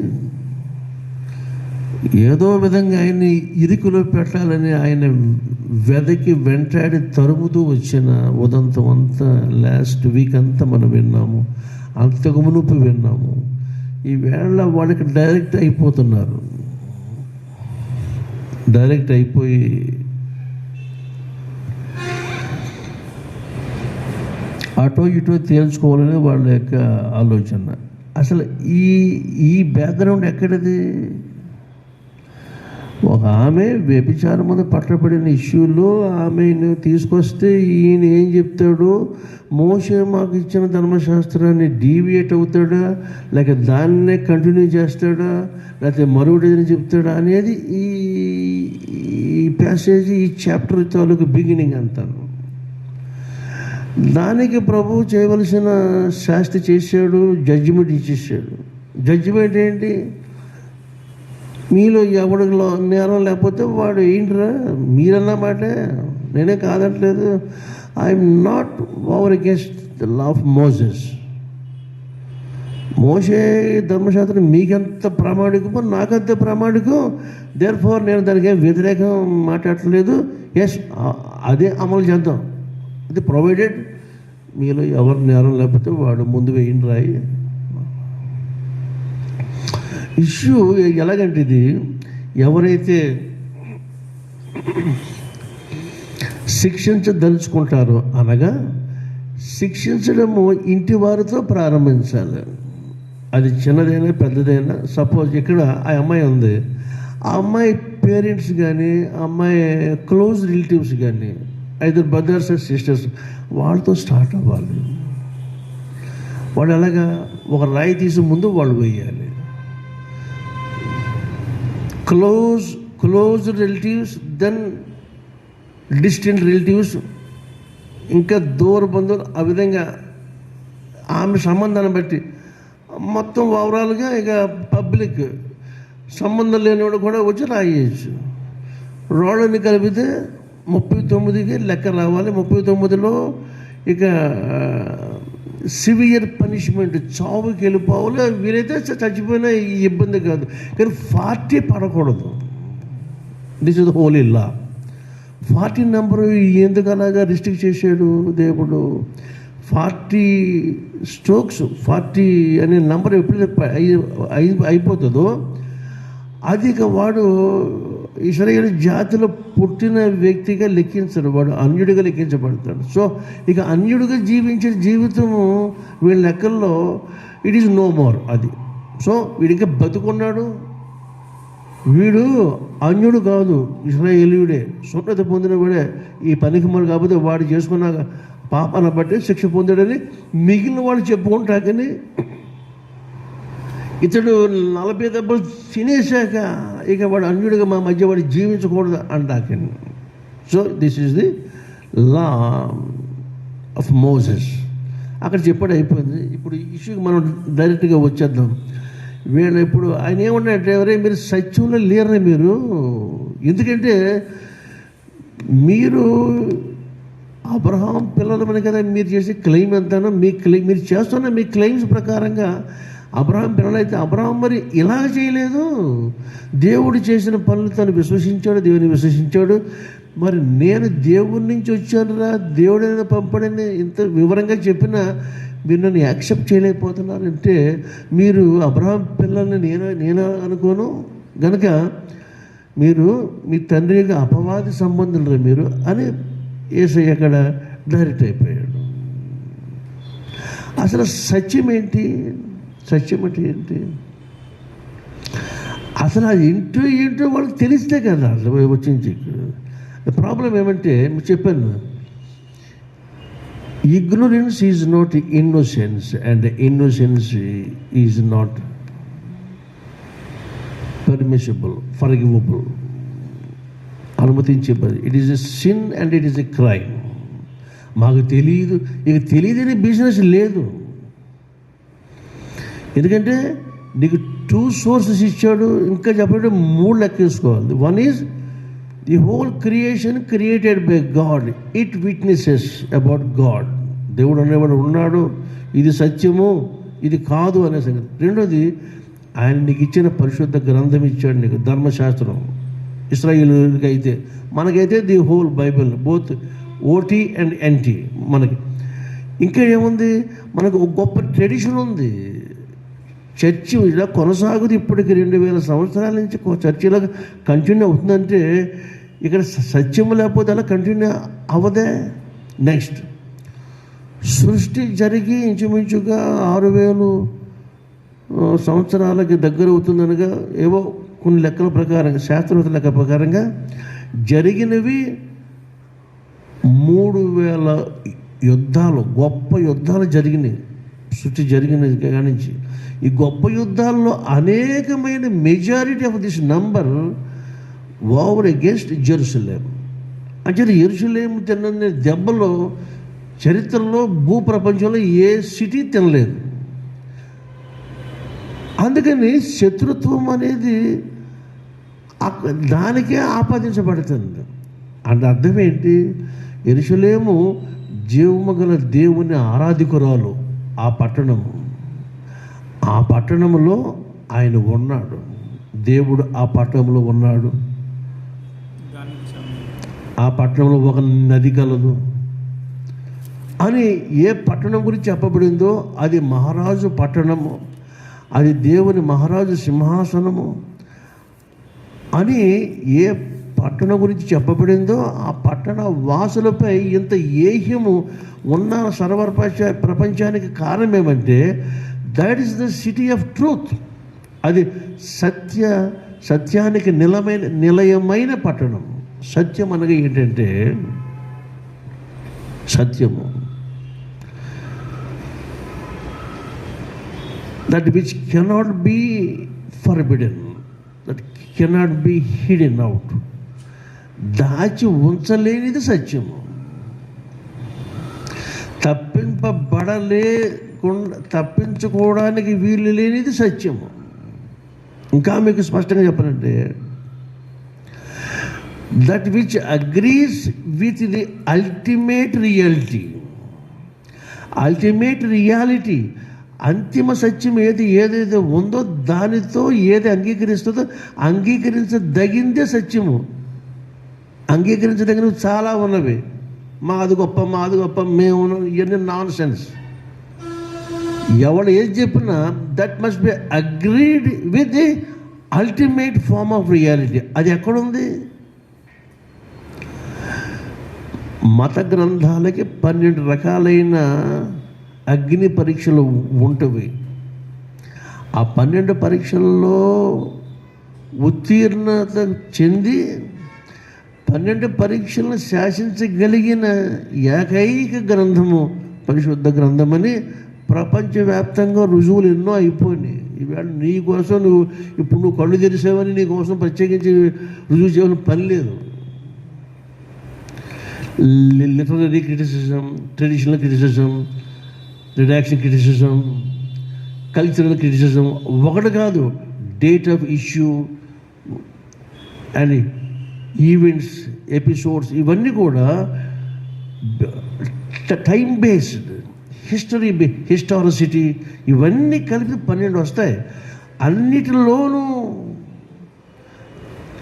ఏదో విధంగా ఆయన్ని ఇరుకులో పెట్టాలని ఆయన వెంటాడి తరుముతూ వచ్చిన ఉదంతం అంతా లాస్ట్ వీక్ అంతా మనం విన్నాము, అంతకు మునుపు విన్నాము. ఈవేళ వాళ్ళకి డైరెక్ట్ అయిపోయి అటో ఇటో తేల్చుకోవాలని వాళ్ళ యొక్క ఆలోచన. అసలు ఈ బ్యాక్గ్రౌండ్ ఎక్కడిది? ఒక ఆమె వ్యభిచారం మీద పట్టబడిన ఇష్యూలో ఆమెను తీసుకొస్తే ఈయన ఏం చెప్తాడు? మోషే మాకు ఇచ్చిన ధర్మశాస్త్రాన్ని డీవియేట్ అవుతాడా, లేక దాన్నే కంటిన్యూ చేస్తాడా, లేకపోతే మరొకటి ఏదైనా చెప్తాడా అనేది ఈ ప్యాసేజ్, ఈ చాప్టర్ తాలూకు బిగినింగ్ అంటాను. దానికి ప్రభువు చేయవలసిన శాస్తి చేశాడు, జడ్జిమెంట్ ఇచ్చేసాడు. జడ్జిమెంట్ ఏంటి? మీలో ఎవడిలో నేరం లేకపోతే వాడు ఏంట్రా మీరన్న మాటే, నేనే కాదట్లేదు. I'm not over against the law of Moses. మోషే ధర్మశాస్త్రం మీకెంత ప్రామాణికమో నాకంతే ప్రామాణికం. దేర్ ఫోర్ నేను దానికి వ్యతిరేకం మాట్లాడట్లేదు. ఎస్, అదే అమలు చేద్దాం. అది ప్రొవైడెడ్ మీలో ఎవరు నేరం లేకపోతే వాడు ముందు వేయండి రాయి. ఇష్యూ ఎలాగంటే ఇది, ఎవరైతే శిక్షించదలుచుకుంటారో, అనగా శిక్షించడము ఇంటి వారితో ప్రారంభించాలి. అది చిన్నదైనా పెద్దదైనా. సపోజ్ ఇక్కడ ఆ అమ్మాయి ఉంది, ఆ అమ్మాయి పేరెంట్స్ కానీ, ఆ అమ్మాయి క్లోజ్ రిలేటివ్స్ కానీ, ఐదర్ బ్రదర్స్ అండ్ సిస్టర్స్, వాళ్ళతో స్టార్ట్ అవ్వాలి. వాళ్ళు ఎలాగా ఒక రాయి తీసి ముందు వాళ్ళు వేయాలి. Close relatives, then distant relatives, ఇంకా దూర బంధువులు. ఆ విధంగా ఆమె సంబంధాన్ని బట్టి మొత్తం ఓవరాల్గా ఇక పబ్లిక్ సంబంధం లేనివాడు కూడా వచ్చి రాయచ్చు. రోడ్లని కలిపితే 39కి లెక్క రావాలి. 39లో ఇక సివియర్ పనిష్మెంట్, చావుకి వెళ్ళిపోవాలి. వీలైతే చచ్చిపోయినా ఈ ఇబ్బంది కాదు, కానీ 40 పడకూడదు. This is the holy law. 40 number ఎందుకు అలాగా రిస్ట్రిక్ట్ చేశాడు దేవుడు? 40 స్ట్రోక్స్, 40 అనే నెంబర్ ఎప్పుడైతే అయిపోతుందో అది ఇక వాడు ఇశ్రాయేలు జాతిలో పుట్టిన వ్యక్తిగా లెక్కించడు, వాడు అన్యుడిగా లెక్కించబడతాడు. సో ఇక అన్యుడిగా జీవించే జీవితము వీళ్ళ లెక్కల్లో ఇట్ ఈజ్ నో మోర్. అది సో వీడు ఇంకా బతుకున్నాడు, వీడు అన్యుడు కాదు, ఇశ్రాయేలీయుడే, సున్నతి పొందినవాడే. ఈ పనికి మరి కాకపోతే వాడు చేసుకున్న పాపాన్ని బట్టి శిక్ష పొందాడని మిగిలిన వాళ్ళు చెప్పుకుంటా. కానీ ఇతడు 40 దెబ్బలు తినేశాక ఇక వాడు అన్యుడిగా మా మధ్య వాడు జీవించకూడదు అంటాకని. So this is the law of Moses. అక్కడ చెప్పాడు, అయిపోయింది. ఇప్పుడు ఇష్యూకి మనం డైరెక్ట్గా వచ్చేద్దాం. వీళ్ళు ఇప్పుడు ఆయన ఏమన్నాడంటే, ఎవరే మీరు సత్యంలో లేరని మీరు, ఎందుకంటే మీరు అబ్రహాం పిల్లలమని కదా మీరు చేసే క్లెయిమ్ ఎంతనో, మీరు చేస్తున్న మీ క్లెయిమ్స్ ప్రకారంగా అబ్రహాం పిల్లలైతే అబ్రహాం మరి ఇలా చేయలేదు. దేవుడు చేసిన పనులు తను విశ్వసించాడు, దేవుని విశ్వసించాడు. మరి నేను దేవుడి నుంచి వచ్చానురా, దేవుడైనా పంపడని ఇంత వివరంగా చెప్పినా మీరు నన్ను యాక్సెప్ట్ చేయలేకపోతున్నారంటే మీరు అబ్రహాం పిల్లల్ని నేను అనుకోను గనక మీరు మీ తండ్రిగా అపవాది సంబంధులు మీరు అని యేసయ్య అక్కడ డైరెక్ట్ అయిపోయాడు. అసలు సత్యం ఏంటి? సత్యం అంటే ఏంటి? అసలు అది ఏంటో వాళ్ళకి తెలిస్తే కదా అసలు వచ్చింది. ప్రాబ్లం ఏమంటే చెప్పాను, ignorance is not innocence and innocence is not permissible, forgivable, అనుమతించబడి. It is a sin and it is a crime. మాకు తెలియదు, ఇక తెలియదని బిజినెస్ లేదు. ఎందుకంటే నీకు 2 సోర్సెస్ ఇచ్చాడు. ఇంకా చెప్పాడు 3 లెక్కేసుకోవాలి. One is the whole creation created by God, it witnesses about God. దేవుడు అనేవాడు ఉన్నాడు, ఇది సత్యము ఇది కాదు అనే సంగతి. రెండోది ఆయన నీకు ఇచ్చిన పరిశుద్ధ గ్రంథం ఇచ్చాడు నీకు, ధర్మశాస్త్రం. ఇశ్రాయేలుకి అయితే, మనకైతే the whole Bible, both OT and NT. మనకి ఇంకా ఏముంది? మనకు ఒక గొప్ప ట్రెడిషన్ ఉంది. చర్చి ఇలా కొనసాగుతుంది ఇప్పటికి 2000 సంవత్సరాల నుంచి చర్చి ఇలా కంటిన్యూ అవుతుందంటే ఇక్కడ సత్యం లేకపోతే అలా కంటిన్యూ అవ్వదే. నెక్స్ట్, సృష్టి జరిగి ఇంచుమించుగా 6000 సంవత్సరాలకి దగ్గర అవుతుందనగా ఏవో కొన్ని లెక్కల ప్రకారంగా, శాస్త్రవేత్త లెక్క ప్రకారంగా జరిగినవి 3000 యుద్ధాలు, గొప్ప యుద్ధాలు జరిగినాయి సృష్టి జరిగిన కానించి. ఈ గొప్ప యుద్ధాల్లో అనేకమైన majority of this number over against Jerusalem. అంటే యెరూషలేం తిన్న దెబ్బలో చరిత్రలో భూప్రపంచంలో ఏ సిటీ తినలేదు. అందుకని శత్రుత్వం అనేది దానికే ఆపాదించబడుతుంది. అంటే అర్థం ఏంటి? యెరూషలేము జీవము గల దేవుని ఆరాధికురాలు. ఆ పట్టణంలో ఆయన ఉన్నాడు. దేవుడు ఆ పట్టణంలో ఉన్నాడు. ఆ పట్టణంలో ఒక నది కలదు అని ఏ పట్టణం గురించి చెప్పబడిందో అది మహారాజు పట్టణము, అది దేవుని మహారాజు సింహాసనము అని ఏ పట్టణం గురించి చెప్పబడిందో ఆ పట్టణ వాసులపై ఇంత ఏహ్యము ఉన్న ప్రపంచానికి కారణం ఏమంటే that is the city of truth. అది సత్యానికి నిలయమైన పట్టణం. సత్యం అనగా ఏంటంటే సత్యము, that which cannot be forbidden, that cannot be hidden out. దాచి ఉంచలేనిది సత్యము. తప్పించుకోవడానికి వీలు లేనిది సత్యము. ఇంకా మీకు స్పష్టంగా చెప్పాలంటే that which agrees with the ultimate reality. అంతిమ సత్యం ఏదైతే ఉందో దానితో ఏది అంగీకరిస్తుందో అంగీకరించదగిందే సత్యము. అంగీకరించదగినవి చాలా ఉన్నవి. మాది గొప్ప మేము ఇవన్నీ నాన్ సెన్స్. ఎవడు ఏది చెప్పినా that must be agreed with the ultimate form of reality. అది ఎక్కడుంది? మత గ్రంథాలకి 12 రకాలైన అగ్ని పరీక్షలు ఉంటవి. ఆ 12 పరీక్షల్లో ఉత్తీర్ణత చెంది 12 పరీక్షలను శాసించగలిగిన ఏకైక గ్రంథము పరిశుద్ధ గ్రంథమని ప్రపంచవ్యాప్తంగా రుజువులు ఎన్నో అయిపోయినాయి. ఈవేళ నీ కోసం నువ్వు కళ్ళు తెరిసావని నీ కోసం ప్రత్యేకించి రుజువు చేయాలని పని లేదు. Literary criticism, traditional criticism, redaction criticism, cultural criticism ఒకటి కాదు. Date of issue and events, episodes ఇవన్నీ కూడా టైం బేస్డ్, హిస్టారిసిటీ ఇవన్నీ కలిపి 12 వస్తాయి. అన్నిటిలోనూ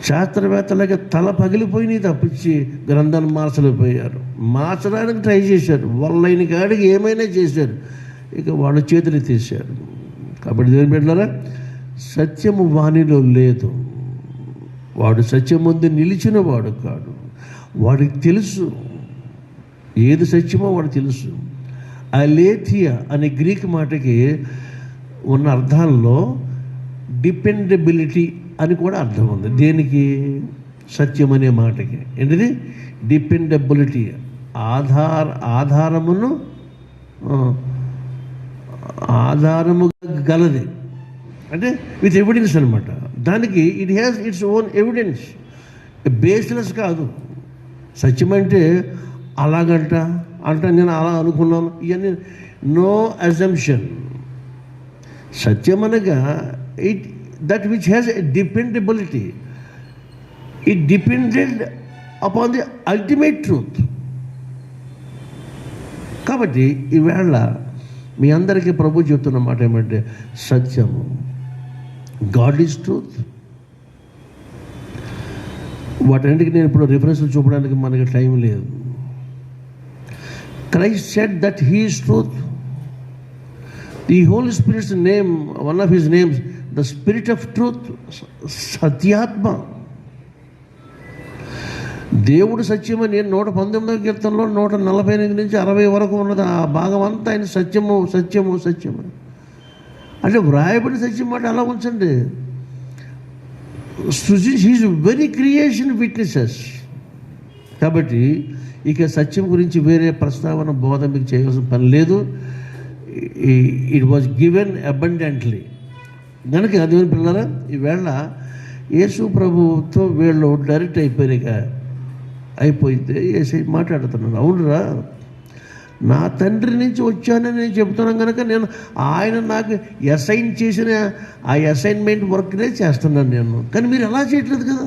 శాస్త్రవేత్తలకి తల పగిలిపోయినాయి తప్పించి గ్రంథాన్ని మార్చడానికి ట్రై చేశారు. వాళ్ళైన కాడికి ఏమైనా చేశారు. ఇక వాళ్ళ చేతులు తీశారు. కాబట్టి దేని పెట్టారా? సత్యము వాణిలో లేదు. వాడు సత్యం ముందు నిలిచిన వాడు కాడు. వాడికి తెలుసు ఏది సత్యమో వాడు తెలుసు. అలేథియా అనే గ్రీక్ మాటకి ఉన్న అర్థాల్లో డిపెండబిలిటీ అని కూడా అర్థం ఉంది. దేనికి? సత్యం అనే మాటకి. ఏంటిది? డిపెండబిలిటీ. ఆధారము గలది అంటే విత్ ఎవిడెన్స్ అనమాట. దానికి it has its own evidence, baseless కాదు. సత్యం అంటే అలాగంట నేను అలా అనుకున్నాను, ఇవన్నీ నో అజంప్షన్. సత్యం అనగా that which has a dependability, it depended upon the ultimate truth. కాబట్టి ఈవేళ మీ అందరికీ ప్రభు చెప్తున్న మాట ఏమంటే సత్యము, గాడ్ ఈజ్ ట్రూత్. వాటన్నిటికీ నేను ఇప్పుడు రిఫరెన్స్లు చూపడానికి మనకి టైం లేదు. Christ said that he is truth. The Holy Spirit's name, one of his names the Spirit of truth, సత్యాత్మ. దేవుడు సత్యమని 119వ కీర్తనలో 148 నుంచి 60 వరకు ఉన్నది. ఆ భాగం అంతా ఆయన సత్యము సత్యము సత్యము. అంటే వ్రాయబడి సత్యం మాట అలా ఉంచండి. His very creation witnesses. కాబట్టి ఇక సత్యం గురించి వేరే ప్రస్తావన బోధ మీకు చేయవలసిన పని లేదు. It was given abundantly. కనుక దేవుని పిల్లరా, ఈవేళ యేసు ప్రభుతో వీళ్ళు డైరెక్ట్ అయిపోయితే యేసు మాట్లాడుతున్నాను. అవునురా, నా తండ్రి నుంచి వచ్చానని నేను చెప్తున్నాను కనుక నేను ఆయన నాకు అసైన్ చేసిన ఆ అసైన్మెంట్ వర్క్నే చేస్తున్నాను నేను, కానీ మీరు ఎలా చేయట్లేదు కదా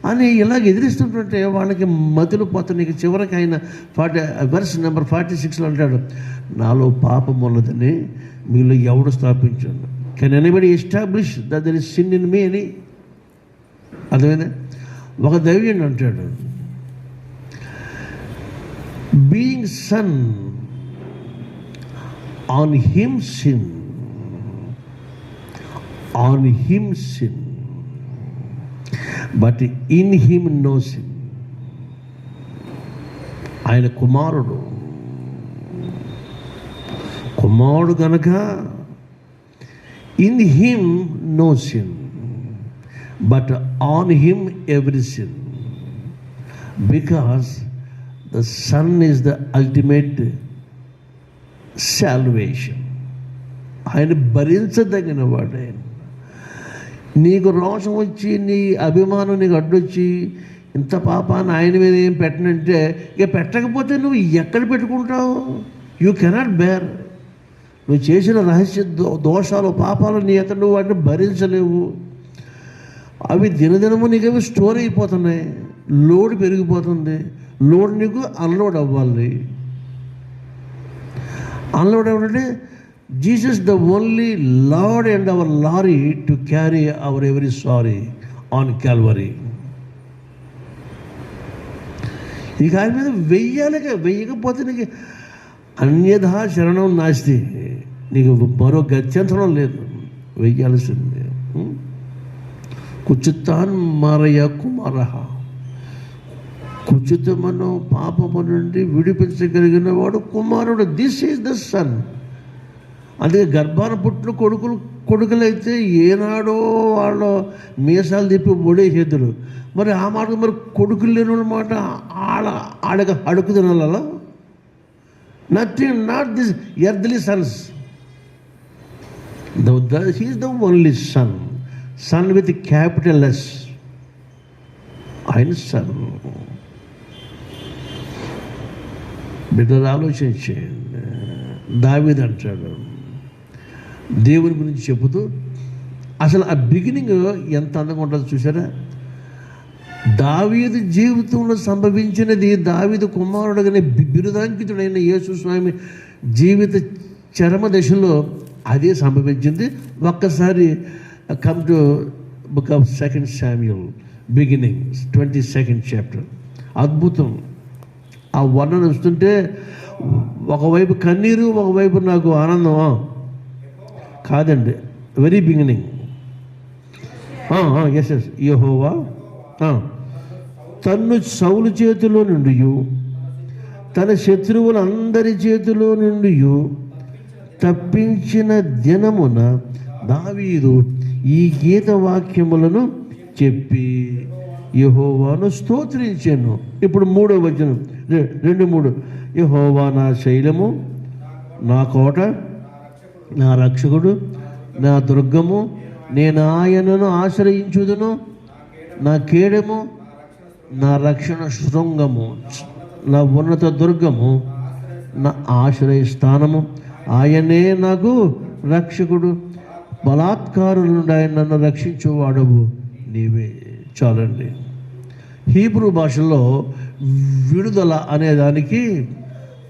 అని ఇలాగ ఎదిరిస్తుంటుంటే వాళ్ళకి మతులు పోతాయి. నీకు చివరికి ఆయన verse number 46లో అంటాడు, నాలో పాపం ఉన్నదని మీలో ఎవడు స్థాపించాను. Can anybody establish that there is sin in me అని. అర్థమైందా? ఒక దైవ్యుడు అంటాడు, being son on him sin but in him no sin. ఆయన కుమారుడు కనుక in him no sin but on him every sin, because the son is the ultimate salvation. ఆయన భరించదగిన వాడు. ఆయన నీకు రోషం వచ్చి నీ అభిమానం నీకు అడ్డొచ్చి ఇంత పాపాన్ని ఆయన మీద ఏం పెట్టనంటే ఇక పెట్టకపోతే నువ్వు ఎక్కడ పెట్టుకుంటావు? You cannot bear. నువ్వు చేసిన రహస్య దోషాలు పాపాలు నీ ఎక్కడ నువ్వు వాటిని భరించలేవు. అవి దినదినము నీకు అవి స్టోర్ అయిపోతున్నాయి, లోడ్ పెరిగిపోతుంది. లోడ్ నీకు అన్లోడ్ అవ్వాలి. అన్లోడ్ అవ్వాలంటే Jesus the only Lord and our lorry to carry our every sorry on Calvary. ఇక ఆయన మీద వెయ్యకపోతే నీకు అన్యథా శరణం నాస్తి, నీకు మరో గత్యంతరం లేదు, వెయ్యాల్సిందే. కుచితాన్ మారయ కుమారహ, కుచితమను పాపము నుండి విడిపించగలిగిన వాడు కుమారుడు. This is the son. అందుకే గర్భాన పుట్టిన కొడుకులైతే ఏనాడో వాళ్ళు మీసాలు తిప్పి ఒడేసేద్దరు. మరి ఆ మాట మరి కొడుకులు లేని మాట ఆడక అడుగు తినాల. Nothing, not this earthly sons. He is the only son with capital S. ఆయన సన్. బిడ్డలు ఆలోచించేయండి. దావీదు అంటాడు దేవుని గురించి చెబుతూ, అసలు ఆ బిగినింగ్ ఎంత అందంగా ఉంటుందో చూసారా? దావీదు జీవితంలో సంభవించినది, దావీదు కుమారుడుగానే బిరుదాంకితుడైన యేసు స్వామి జీవిత చరమ దశలో అదే సంభవించింది. ఒక్కసారి come to book of 2 Samuel beginning 22nd chapter. అద్భుతం. ఆ వర్ణన వస్తుంటే ఒకవైపు కన్నీరు, ఒకవైపు నాకు ఆనందం. కాదండి, వెరీ బిగినింగ్. ఎస్ యెహోవా తన్ను సౌలు చేతిలో నుండి, తన శత్రువులందరి చేతిలో నుండి తప్పించిన దినమున దావీదు ఈ గీత వాక్యములను చెప్పి యెహోవాను స్తోత్రించెను. ఇప్పుడు 3వ వచనం 2:3. యెహోవా నా శైలము, నా కోట, నా రక్షకుడు, నా దుర్గము, నేను ఆయనను ఆశ్రయించుదును, నా కేడము, నా రక్షణ శృంగము, నా ఉన్నత దుర్గము, నా ఆశ్రయ స్థానము. ఆయనే నాకు రక్షకుడు, బలాత్కారుల నుండి ఆయన నన్ను రక్షించువాడవు నీవే. చాలండి. హీబ్రూ భాషలో విడుదల అనేదానికి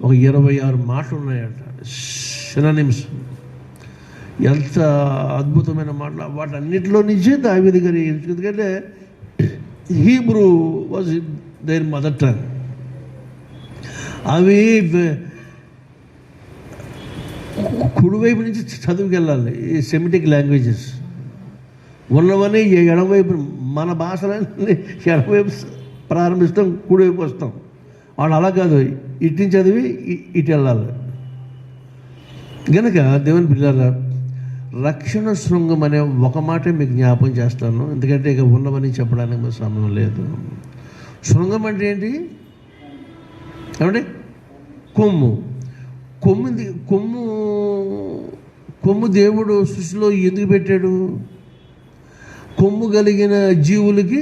ఒక 26 మాటలు ఉన్నాయంట, సినోనిమ్స్. ఎంత అద్భుతమైన మాటలు! వాటన్నిటిలో నుంచే దావీదు గారి, ఎందుకంటే Hebrew was there mother tongue. అవి కుడివైపు నుంచి చదువుకెళ్ళాలి. ఈ సెమిటిక్ లాంగ్వేజెస్ ఉన్నవని ఎడమవైపు, మన భాషలన్నీ ఎడమవైపు ప్రారంభిస్తాం, కుడివైపు వస్తాం. వాళ్ళు అలా కాదు, ఇటు నుంచి చదివి ఇటు వెళ్ళాలి. గనక దేవుని పిల్లల రక్షణ శృంగం అనే ఒక మాట మీకు జ్ఞాపకం చేస్తాను, ఎందుకంటే ఇక ఉన్నవని చెప్పడానికి మాకు సమయం లేదు. శృంగం అంటే ఏంటి ఏమంటే? కొమ్ము. కొమ్ము దేవుడు సృష్టిలో ఎందుకు పెట్టాడు? కొమ్ము కలిగిన జీవులకి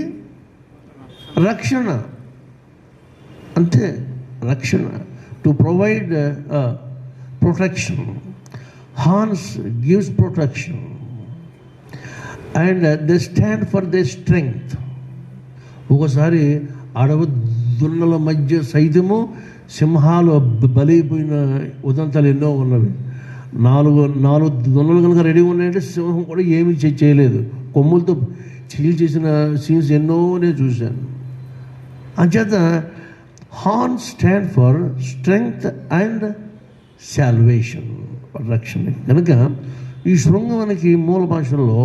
రక్షణ, అంతే. రక్షణ, to provide protection. Horns gives protection and they stand for they strength. ఒకసారి అడవి దున్నల మధ్య సైతము సింహాలు బలైపోయిన ఉదంతాలు ఎన్నో ఉన్నవి. నాలుగు దున్నలు కనుక రెడీ ఉన్నాయంటే సింహం కూడా ఏమీ చేయలేదు. కొమ్ములతో చేసిన సీన్స్ ఎన్నో నేను చూశాను. అంచేత horn stand for strength and salvation, రక్షణ. కనుక ఈ శృంగానికి మూల భాషలో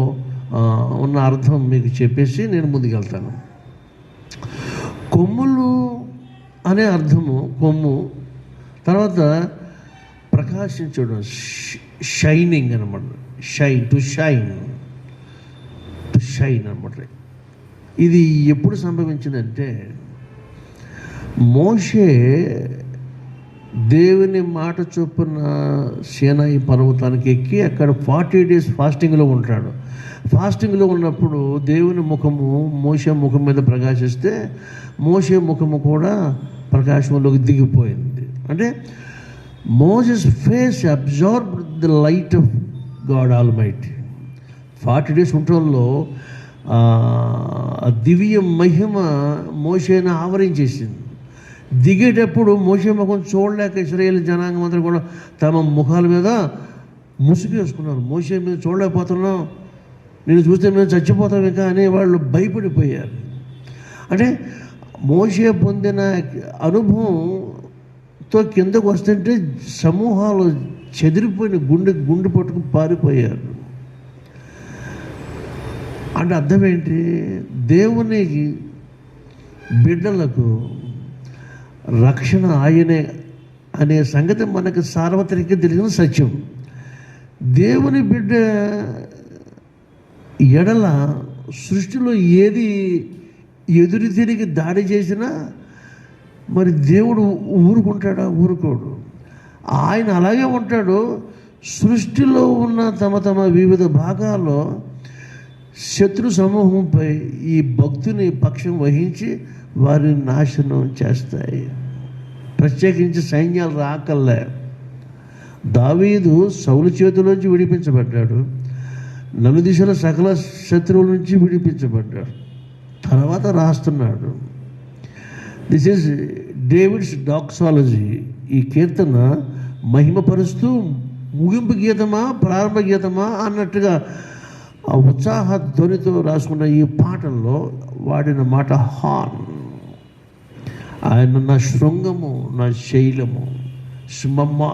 ఉన్న అర్థం మీకు చెప్పేసి నేను ముందుకెళ్తాను. కొమ్ములు అనే అర్థము కొమ్ము, తర్వాత ప్రకాశించడం, షైనింగ్ అనమాట. టు షైన్ అనమాట. ఇది ఎప్పుడు సంభవించిందంటే, మోషే దేవుని మాట చొప్పున సీనాయి పర్వతానికి ఎక్కి అక్కడ 40 days ఫాస్టింగ్లో ఉంటాడు. ఫాస్టింగ్లో ఉన్నప్పుడు దేవుని ముఖము మోషే ముఖం మీద ప్రకాశిస్తే మోషే ముఖము కూడా ప్రకాశంలోకి దిగిపోయింది. అంటే Moses face absorb the light of God almighty. 40 days ఉండటంలో దివ్య మహిమ మోషేను ఆవరించేసింది. దిగేటప్పుడు మోషే ముఖం చూడలేక ఇశ్రాయేలు జనాంగం అందరూ కూడా తమ ముఖాల మీద ముసుగు వేసుకున్నారు. మోషే మీద చూడలేకపోతున్నాం, నేను చూస్తే మేము చచ్చిపోతాం ఇంకా అనే వాళ్ళు భయపడిపోయారు. అంటే మోషే పొందిన అనుభవంతో కిందకు వస్తుంటే సమూహాలు చెదిరిపోయిన గుండె పట్టుకుని పారిపోయారు. అంటే అర్థం ఏంటి? దేవునికి బిడ్డలకు రక్షణ ఆయనే అనే సంగతి మనకు సార్వత్రికంగా తెలిసిన సత్యం. దేవుని బిడ్డ ఎడల సృష్టిలో ఏది ఎదురు తిరిగి దాడి చేసినా మరి దేవుడు ఊరుకుంటాడా? ఊరుకోడు. ఆయన అలాగే ఉంటాడు. సృష్టిలో ఉన్న తమ వివిధ భాగాల్లో శత్రు సమూహంపై ఈ భక్తుని పక్షం వహించి వారిని నాశనం చేస్తాయి. ప్రత్యేకించి సైన్యాలు రాకల్లా. దావీదు సౌలు చేతిలోంచి విడిపించబడ్డాడు, నలుదిశల సకల శత్రువుల నుంచి విడిపించబడ్డాడు. తర్వాత రాస్తున్నాడు, దిస్ ఈజ్ డేవిడ్స్ డాక్సాలజీ. ఈ కీర్తన మహిమపరుస్తూ ముగింపు గీతమా ప్రారంభ గీతమా అన్నట్టుగా ఆ ఉత్సాహ ధ్వనితో రాసుకున్న ఈ పాటల్లో వాడిన మాట హార్న్. ఆయన నా శృంగము, నా శైలము,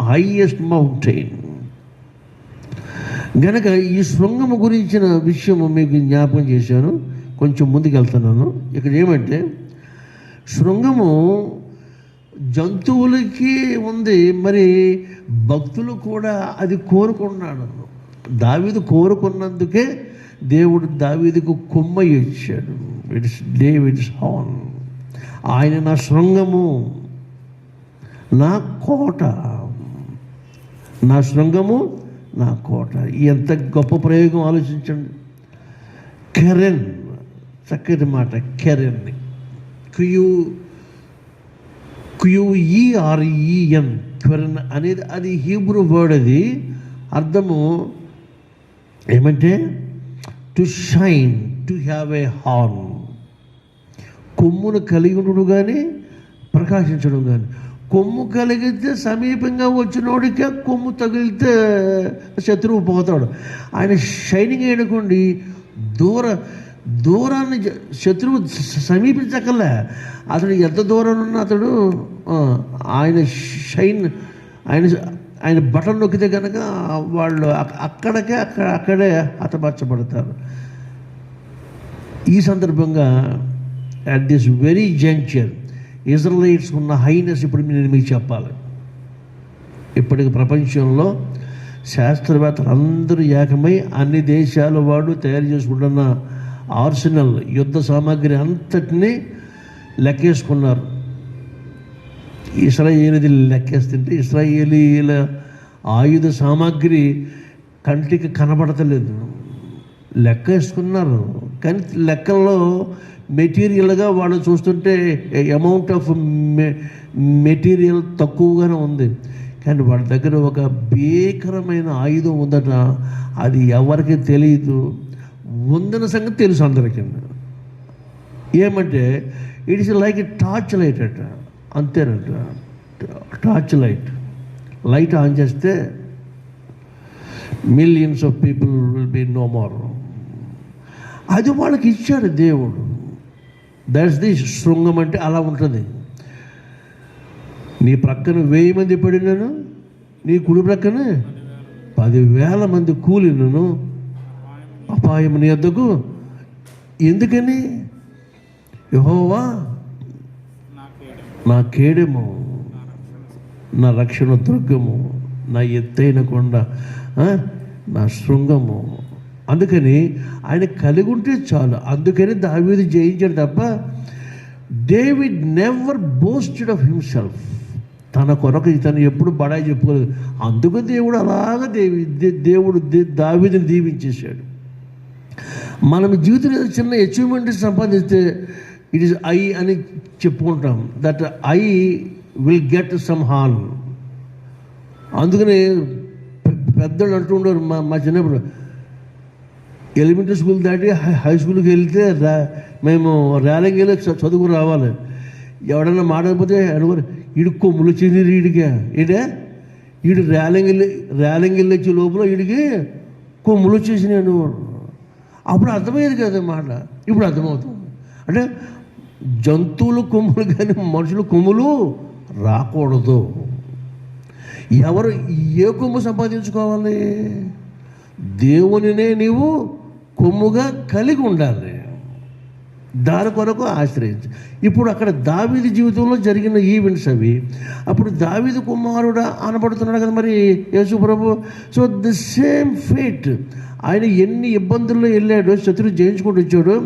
హైయెస్ట్ మౌంటైన్. గనక ఈ శృంగము గురించిన విషయము మీకు జ్ఞాపకం చేశాను. కొంచెం ముందుకు వెళ్తున్నాను. ఇక్కడ ఏమంటే, శృంగము జంతువులకి ఉంది, మరి భక్తులు కూడా అది కోరుకున్నాడు. దావీదు కోరుకున్నందుకే దేవుడు దావీదుకు కొమ్మ ఇచ్చాడు. It's David's horn. ఆయన నా శృంగము, నా కోట. నా శృంగము, నా కోట. ఎంత గొప్ప ప్రయోగం ఆలోచించండి. కెరెన్, చక్కటి మాట. కెరెన్, QUEREN, కెరెన్ అనేది అది హీబ్రూ వర్డ్. అది అర్థము ఏమంటే to shine, to have a horn. కొమ్మును కలిగి ఉండడు కానీ ప్రకాశించడం కానీ. కొమ్ము కలిగితే సమీపంగా వచ్చినోడికే కొమ్ము తగిలితే శత్రువు పోతాడు. ఆయన షైనింగ్ అయ్యనుకోండి, దూరాన్ని శత్రువు సమీపించకలే. అతడు ఎంత దూరం ఉన్నా అతడు ఆయన షైన్, ఆయన బటన్ నొక్కితే కనుక వాళ్ళు అక్కడే హతమార్చబడతారు. ఈ సందర్భంగా at this very juncture Israelites ఉన్న హైనెస్ ఇప్పుడు నేను మీకు చెప్పాలి. ఇప్పటికి ప్రపంచంలో శాస్త్రవేత్తలు అందరూ ఏకమై అన్ని దేశాల వాళ్ళు తయారు చేసుకుంటున్న ఆర్సెనల్ యుద్ధ సామాగ్రి అంతటినీ లెక్కేసుకున్నారు. ఇశ్రాయేలీది లెక్కేస్తుంటే ఇశ్రాయేలీల ఆయుధ సామాగ్రి కంటికి కనబడతలేదు. లెక్క వేసుకున్నారు, కానీ లెక్కల్లో మెటీరియల్గా వాళ్ళు చూస్తుంటే అమౌంట్ ఆఫ్ మెటీరియల్ తక్కువగానే ఉంది. కానీ వాళ్ళ దగ్గర ఒక భీకరమైన ఆయుధం ఉందట, అది ఎవరికి తెలియదు. ఉందన్న సంగతి తెలుసు అందరికీ. ఏమంటే it is like a torch light అట, అంతేనట. టార్చ్ లైట్ ఆన్ చేస్తే millions of people will be no more. అది వాళ్ళకి ఇచ్చాడు దేవుడు. దట్స్ ది శృంగం అంటే అలా ఉంటుంది. నీ ప్రక్కన 1000 మంది పడినాను, నీ కుడి ప్రక్కన 10,000 మంది కూలినను అపాయం నీ వద్దకు. ఎందుకని? యెహోవా నా కేడెము, నా రక్షణ దుర్గము, నా ఎత్తైన కొండ, నా శృంగము. అందుకని ఆయన కలిగి ఉంటే చాలు. అందుకని దావీదు జయించాడు తప్ప David never boasted of himself. తన కొరకు తను ఎప్పుడు బడాయి చెప్పుకోలేదు. అందుకు దేవుడు అలాగ దేవుడు దావీదుని దీవించేశాడు. మనం జీవితంలో ఏదో చిన్న అచీవ్మెంట్ సంపాదిస్తే ఇట్ ఈస్ ఐ అని చెప్పుకుంటాం. That I will get some hall. అందుకని పెద్దలు అంటూ ఉండరు, మా చిన్నప్పుడు ఎలిమెంటరీ స్కూల్ దాటి హై స్కూల్కి వెళ్తే మేము ర్యాలింగ్ వెళ్ళి చదువుకు రావాలి. ఎవడన్నా మాడకపోతే అనుకోరు, ఈడు కొమ్ములు చెంది ఈడిగా ఈడు ర్యాలింగ్ వెళ్ళి వచ్చే లోపల వీడికి కొమ్ములు వచ్చేసినాను. అప్పుడు అర్థమయ్యేది కదా మాట. ఇప్పుడు అర్థమవుతుంది. అంటే జంతువులు కొమ్ములు కానీ మనుషులు కొమ్ములు రాకూడదు. ఎవరు ఏ కొమ్ము సంపాదించుకోవాలి? దేవునినే నీవు కొమ్ముగా కలిగి ఉండాలి. దాని కొరకు ఆశ్రయించు. ఇప్పుడు అక్కడ దావీదు జీవితంలో జరిగిన ఈవెంట్స్ అవి. అప్పుడు దావీదు కుమారుడు అనబడుతున్నాడు కదా మరి యేసు ప్రభు. సో ద సేమ్ ఫేట్, ఆయన ఎన్ని ఇబ్బందుల్లో వెళ్ళాడో, శత్రువు జయించుకుంటూ వచ్చాడు.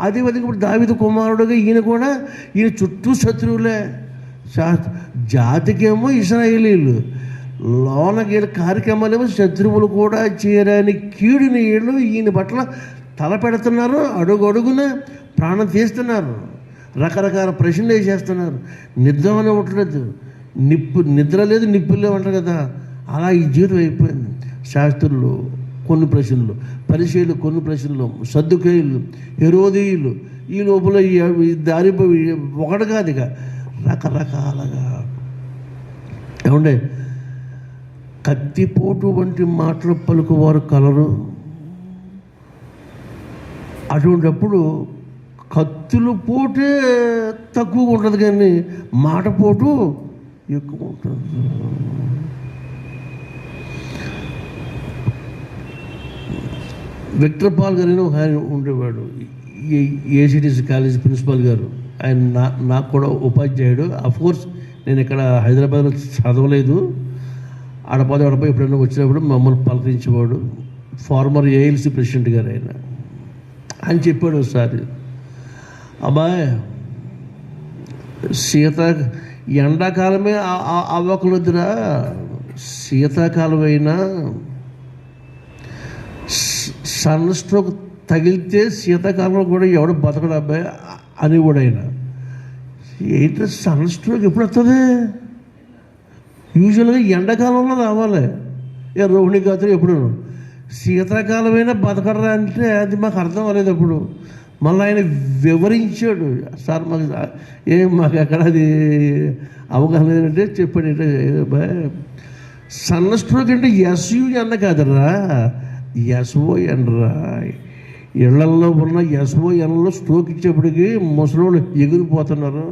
అదేవిధంగా ఇప్పుడు దావీదు కుమారుడుగా ఈయన కూడా, ఈయన చుట్టూ శత్రువులే. జాతికేమో ఇశ్రాయేలీలు, లోనకి కార్యక్రమాలేమో శత్రువులు కూడా చేయరాని కీడుని వీళ్ళు ఈయన పట్ల తల పెడుతున్నారు. అడుగున ప్రాణం తీస్తున్నారు. రకరకాల ప్రశ్నలు వేసేస్తున్నారు. నిద్ర అని ఉండలేదు, నిద్ర లేదు, నిప్పులు లేవు అంటారు కదా. అలా ఈ జీవితం అయిపోయింది. శాస్త్రులు కొన్ని ప్రశ్నలు, పరిచయులు కొన్ని ప్రశ్నలు, సద్దుకేయులు, హెరోదీయులు, ఈ లోపల ఈ దారి ఒకటి కాదు ఇక రకరకాలుగా. ఏమంటే కత్తిపోటు వంటి మాటలు పలుకువారు కలరు. అటువంటిప్పుడు కత్తులు పోటే తక్కువగా ఉంటుంది, కానీ మాట పోటు ఎక్కువ ఉంటుంది. విక్టర్ పాల్ గారు ఒక ఆయన ఉండేవాడు, ఏసీటీసీ కాలేజ్ ప్రిన్సిపాల్ గారు. ఆయన నాకు కూడా ఉపాధ్యాయుడు. అఫ్కోర్స్ నేను ఇక్కడ హైదరాబాద్లో చదవలేదు. ఆడపోతే ఎప్పుడైనా వచ్చినప్పుడు మమ్మల్ని పలకరించేవాడు. ఫార్మర్ ఏఎల్సీ ప్రెసిడెంట్ గారు ఆయన చెప్పాడు ఒకసారి, అబ్బాయి ఎండాకాలమే అవ్వకలొద్దురా, శీతాకాలం అయినా సన్ స్ట్రోక్ తగిలితే శీతాకాలంలో కూడా ఎవడు బతకడు అబ్బాయి అని కూడా అయినా. ఏంటో సన్ స్ట్రోక్ ఎప్పుడు వస్తుంది? యూజువల్గా ఎండాకాలంలో రావాలి. రోహిణి గాత్రం ఎప్పుడు శీతాకాలమైనా బతకడరా అంటే అది మాకు అర్థం అవ్వలేదు. అప్పుడు మళ్ళీ ఆయన వివరించాడు. సార్ మాకు ఎక్కడ అది అవగాహన లేదంటే చెప్పాడు, సన్ స్ట్రోక్ అంటే ఎస్యుఎన్ కాదరా, ఎస్ఓఎన్రా. ఇళ్లల్లో ఉన్న ఎస్ఓఎన్లో స్ట్రోక్ ఇచ్చేప్పటికి ముసలోళ్ళు ఎగిరిపోతున్నారు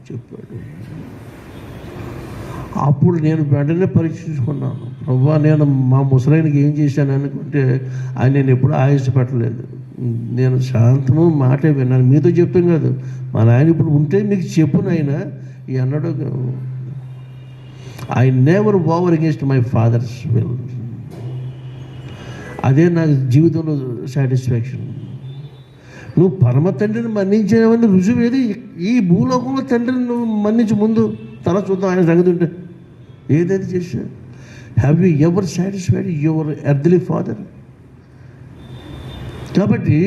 చెప్పాడు. అప్పుడు నేను వెంటనే పరీక్షించుకున్నాను, ప్రభా నేను మా ముసలాయనకి ఏం చేశాను అనుకుంటే ఆయన నేను ఎప్పుడూ ఆయాసపెట్టలేదు. నేను శాంతము మాటే విన్నాను, మీతో చెప్తాం కాదు. మా నాయన ఇప్పుడు ఉంటే మీకు చెప్పును ఆయన అన్నాడు. I never over against my father's will. అదే నాకు జీవితంలో సాటిస్ఫాక్షన్. నువ్వు పరమ తండ్రిని మన్నించేవని రుజువు ఏది? ఈ భూలోకంలో తండ్రిని నువ్వు మన్నించి ముందు తల చూద్దాం ఆయన సంగతి ఉంటే ఏదైతే చేశా. Have you ever satisfied your earthly father? కాబట్టి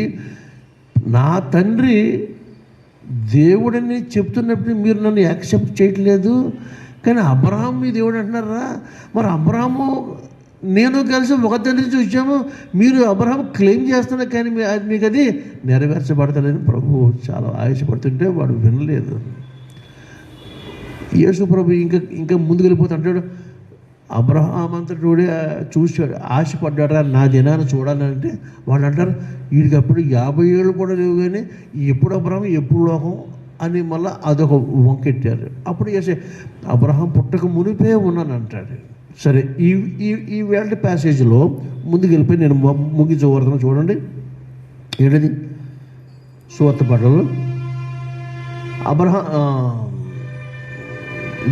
నా తండ్రి దేవుడని చెప్తున్నప్పుడు మీరు నన్ను యాక్సెప్ట్ చేయట్లేదు, కానీ అబ్రహాం మీ దేవుడు అంటున్నారా? మరి అబ్రహాము నేను కలిసి ఒక తండ్రి నుంచి వచ్చాము, మీరు అబ్రహాం క్లెయిమ్ చేస్తున్నా కానీ మీకు అది నెరవేర్చబడతలేదని ప్రభు చాలా ఆయాసపడుతుంటే వాడు వినలేదు. యేసు ప్రభు ఇంకా ముందుకు వెళ్ళిపోతూ అంటాడు, అబ్రహాం అంతటోడే చూశాడు, ఆశపడ్డాడు నా దినాన్ని చూడాలంటే. వాళ్ళు అంటారు వీడికి అప్పుడు 50 ఏళ్ళు కూడా లేవు, కానీ ఎప్పుడు అబ్రహాం ఎప్పుడు లోకం అని మళ్ళీ అదొక వంకెట్టారు. అప్పుడు చేసే అబ్రహాం పుట్టక మునిపే ఉన్నాను అంటాడు. సరే, ఈ వేళ ప్యాసేజ్లో ముందుకు వెళ్ళిపోయి నేను ముగించవరదను. చూడండి ఏంటది? సువార్త పాటలు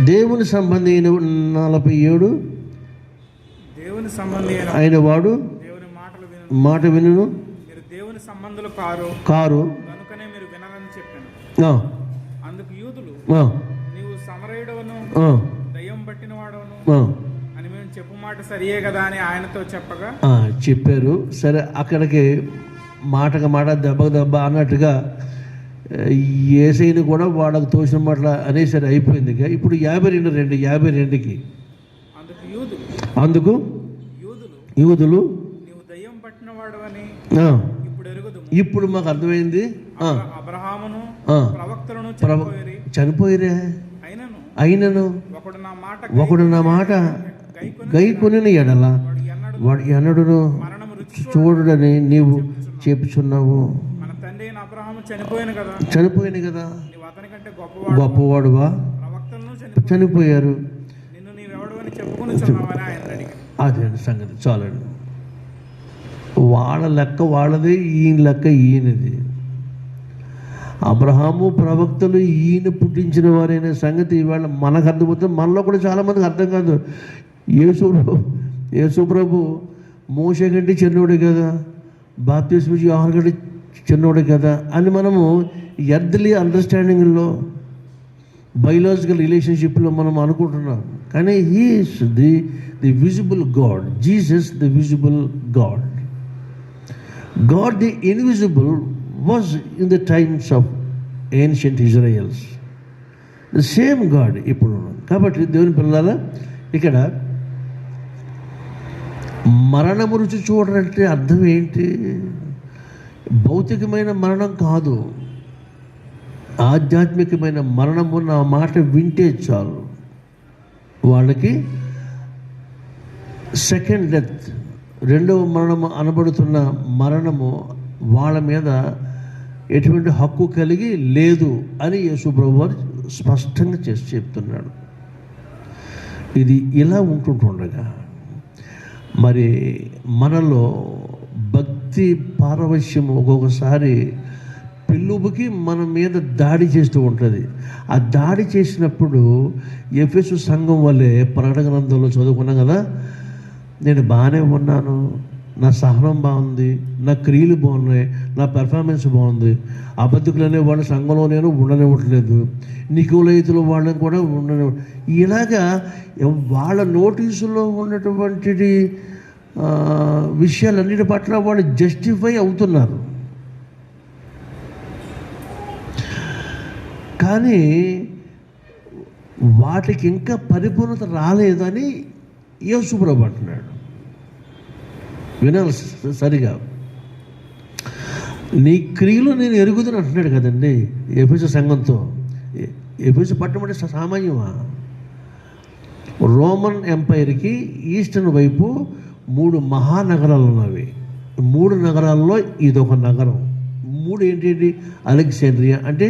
దేవుని సంబంధి అయిన 47 దేవుని సంబంధి ఆయన వాడు దేవుని మాట వినును, మీరు దేవుని సంబంధులు కారు కనుకనే మీరు వినాలని చెప్పాను. అందుకు యూదులు నీవు సమరయుడవను దయ్యం పట్టిన వాడవను అని మేము చెప్పు మాట సరియే కదా అని ఆయనతో చెప్పారు. సరే, అక్కడికి మాటకు మాట దెబ్బకు దెబ్బ అన్నట్టుగా ఏసైని కూడా వాళ్ళకు తోచిన మాటల అనేసరి అయిపోయింది. ఇప్పుడు 52కి అందుకు యూదులు నీవు దయ్యం పట్టిన వాడవని ఇప్పుడు మాకు అర్థమైంది. అబ్రహామును ప్రవక్తలను చనిపోయిరే, అయినను ఒకడు నా మాట గైకొనిన ఎడల వాడు ఎన్నడును చూడడని నీవు చెప్పుచున్నావు. చనిపోయిన కదా, గొప్పవాడువా, చనిపోయారు. అదే సంగతి. చాలండి, వాళ్ళ లెక్క వాళ్ళది, ఈయన లెక్క ఈయనది. అబ్రహాము ప్రవక్తలు ఈయన పుట్టించిన వారైన సంగతి ఇవాళ మనకు అర్థమవుతుంది. మనలో కూడా చాలామందికి అర్థం కాదు. యేసు ప్రభు మోషే కంటే చిన్నోడే కదా, బాప్తిస్మ యోహాను కంటే చిన్నోడే కదా అని మనము ఎర్త్లీ అండర్స్టాండింగ్లో, బయలాజికల్ రిలేషన్షిప్లో మనం అనుకుంటున్నాం. కానీ he is the visible God. Jesus the visible God. God the invisible was in the times of ancient Israels. The same God ఇప్పుడు. కాబట్టి దేవుని పిల్లల, ఇక్కడ మరణము రుచి చూడాలంటే అర్థం ఏంటి? భౌతికమైన మరణం కాదు, ఆధ్యాత్మికమైన మరణము. నా మాట వింటే చాలు వాళ్ళకి సెకండ్ డెత్, రెండవ మరణము అనబడుతున్న మరణము వాళ్ళ మీద ఎటువంటి హక్కు కలిగి లేదు అని యేసు ప్రభువారు స్పష్టంగా చేసి చెప్తున్నాడు. ఇది ఇలా ఉంటుండగా మరి మనలో భక్తి పారవశ్యం ఒక్కొక్కసారి పెళ్ళుబుకి మన మీద దాడి చేస్తూ ఉంటుంది. ఆ దాడి చేసినప్పుడు ఎఫెసు సంఘం వల్లే ప్రకటన గ్రంథంలో చదువుకున్నాం కదా, నేను బాగానే ఉన్నాను, నా సహనం బాగుంది, నా క్రియలు బాగున్నాయి, నా పెర్ఫార్మెన్స్ బాగుంది, అబద్ధికులు అనే వాళ్ళ సంఘంలో నేను ఉండనివ్వట్లేదు, నికోలయితులు వాళ్ళని కూడా ఉండని, ఇలాగా వాళ్ళ నోటీసులో ఉన్నటువంటి విషయాలన్నిటి పట్ల వాళ్ళు జస్టిఫై అవుతున్నారు. కానీ వాటికి ఇంకా పరిపూర్ణత రాలేదని యేసు ప్రభువు అంటున్నాడు. వినాలి సరిగా. నీ క్రియలు నేను ఎరుగుదని అంటున్నాడు కదండి ఎఫెసు సంఘంతో. ఎఫెసు పట్టణం అంటే సామాన్యమా? రోమన్ ఎంపైర్కి ఈస్టర్న్ వైపు 3 మహానగరాలు ఉన్నవి. 3 నగరాల్లో ఇదొక నగరం. 3 ఏంటి? అలెగ్జాండ్రియా అంటే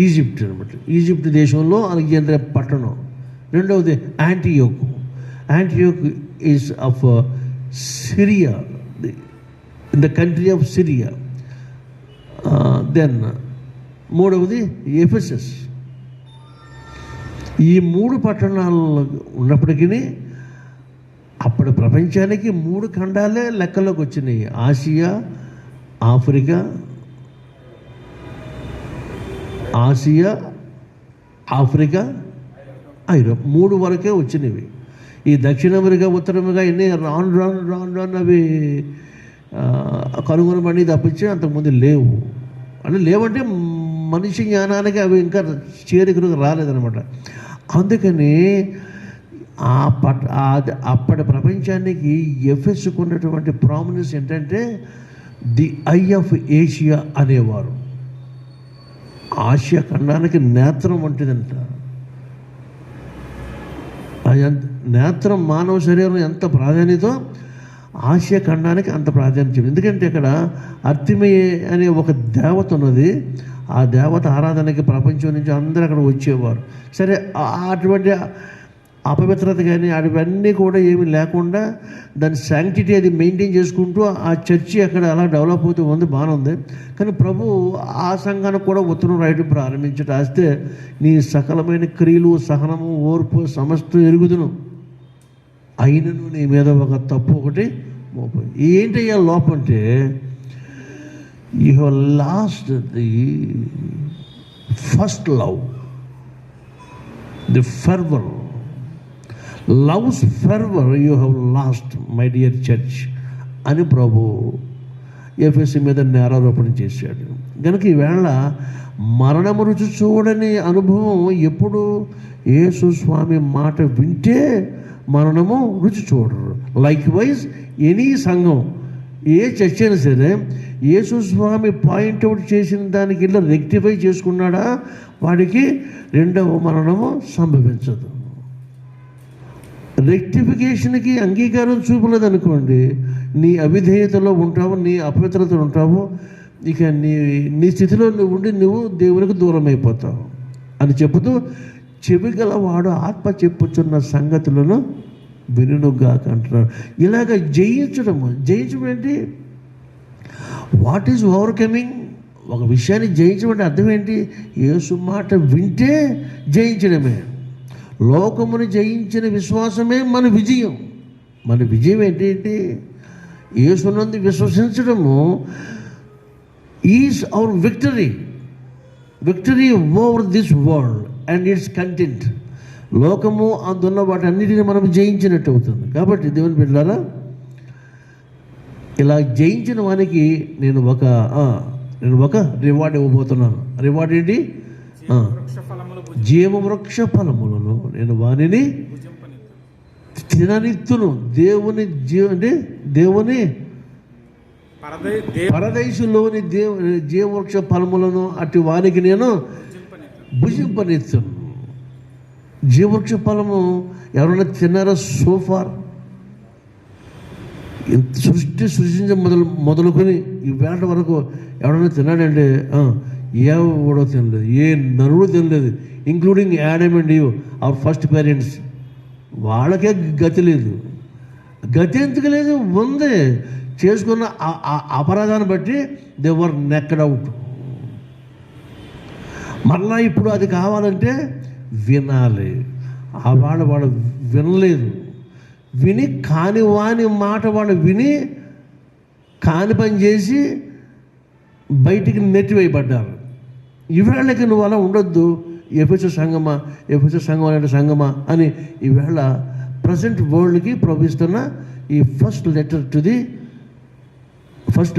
ఈజిప్ట్ అనమాట. ఈజిప్ట్ దేశంలో అలెగ్జాండ్రియా పట్టణం. రెండవది Antioch. Antioch is of Syria, in the country of Syria. Then మూడవది ఎఫెసస్. ఈ 3 పట్టణాలు ఉన్నప్పటికీ అప్పుడు ప్రపంచానికి 3 ఖండాలే లెక్కలోకి వచ్చినాయి. ఆసియా, ఆఫ్రికా, ఐరోప్ 3 వరకే వచ్చినవి. ఈ దక్షిణ అమెరికా, ఉత్తర అమెరికా ఇన్ని రాను అవి కనుగొనబడి తప్పించి అంతకుముందు లేవు. అంటే లేవంటే మనిషి జ్ఞానానికి అవి ఇంకా చేరికలకు రాలేదనమాట. అందుకని అప్పటి ప్రపంచానికి ఎఫెస్కు ఉన్నటువంటి ప్రామినెన్స్ ఏంటంటే ది ఐ ఆఫ్ ఏషియా అనేవారు. ఆసియా ఖండానికి నేత్రం వంటిదంట. నేత్రం మానవ శరీరం ఎంత ప్రాధాన్యతో ఆసియా ఖండానికి అంత ప్రాధాన్యత. ఎందుకంటే ఇక్కడ అర్తిమయే అనే ఒక దేవత ఉన్నది. ఆ దేవత ఆరాధనకి ప్రపంచం నుంచి అందరూ అక్కడ వచ్చేవారు. సరే, అటువంటి అపవిత్రత కానీ అవన్నీ కూడా ఏమీ లేకుండా దాని శాంక్టిటీ అది మెయింటైన్ చేసుకుంటూ ఆ చర్చి అక్కడ అలా డెవలప్ అవుతూ ఉంది, బాగానే ఉంది. కానీ ప్రభు ఆ సంఘానికి కూడా ఉత్తరం రాయడం ప్రారంభించట. వస్తే నీ సకలమైన క్రియలు, సహనము, ఓర్పు సమస్తం ఎరుగుదును, అయినను నీ మీద ఒక తప్పు ఒకటి మోప. ఏంటయ్యా లోపం అంటే you have lost the first love, the fervour. Loves fervour you have lost my dear church అని ప్రభు ఎఫెసీ మీద నేరారోపణ చేశాడు. కనుక ఈవేళ మరణము రుచి చూడని అనుభవం ఎప్పుడు యేసు స్వామి మాట వింటే మరణము రుచి చూడరు. లైక్ వైజ్ ఎనీ సంఘం, ఏ చర్చ్ అయినా సరే యేసు స్వామి పాయింట్అవుట్ చేసిన దానికి ఇలా రెక్టిఫై చేసుకున్నాడా వాడికి రెండవ మరణము సంభవించదు. రెక్టిఫికేషన్కి అంగీకారం చూపలేదనుకోండి, నీ అవిధేయతలో ఉంటావు, నీ అపవిత్రతలో ఉంటావు, ఇక నీ స్థితిలో నువ్వు దేవునికి దూరం అయిపోతావు అని చెబుతూ చెవిగలవాడు ఆత్మ చెప్పుచున్న సంగతులను వినుగాక అంటున్నారు. ఇలాగ జయించడం ఏంటి? What is overcoming? ఒక విషయాన్ని జయించడం అంటే అర్థం ఏంటి? యేసు మాట వింటే జయించడమే. లోకమును జయించిన విశ్వాసమే మన విజయం. మన విజయం ఏంటి? యేసునందు విశ్వసించడము is our victory over this world and it's content. లోకము అందున్న వాటన్నిటిని మనం జయించినట్టు అవుతుంది. కాబట్టి దేవుని బిడ్డలారా, ఇలా జయించిన వానికి నేను ఒక రివార్డ్ ఇవ్వబోతున్నాను. రివార్డ్ ఏంటి? జీవవృక్ష ఫలములను నేను వానిని తిననిత్తును. దేవుని పరదేశంలోని జీవవృక్ష ఫలములను అటు వానికి నేను భుజింపనిత్తును. జీవవృక్ష ఫలము ఎవరైనా తిన్నారా సోఫార్? సృష్టించ మొదలుకొని ఈ వేట వరకు ఎవరైనా తిన్నాడంటే ఎవడో తినలేదు, ఏ నరుడు తినలేదు, including Adam and Eve, our first parents. వాళ్ళకే గతి లేదు. గతి ఎందుకు లేదు? ఉంది. చేసుకున్న అపరాధాన్ని బట్టి దే వర్ నెక్డ్ అవుట్. మళ్ళా ఇప్పుడు అది కావాలంటే వినాలి. వాడు వినలేదు. విని కాని వాని మాట వాడు విని కాని పని చేసి బయటికి నెట్టివేయబడ్డారు. ఈవేళకి నువ్వు అలా ఉండొద్దు. ఎఫెసు సంఘం అనే సంఘమా అని ఈవేళ ప్రజెంట్ వరల్డ్కి ప్రవహిస్తున్న ఈ first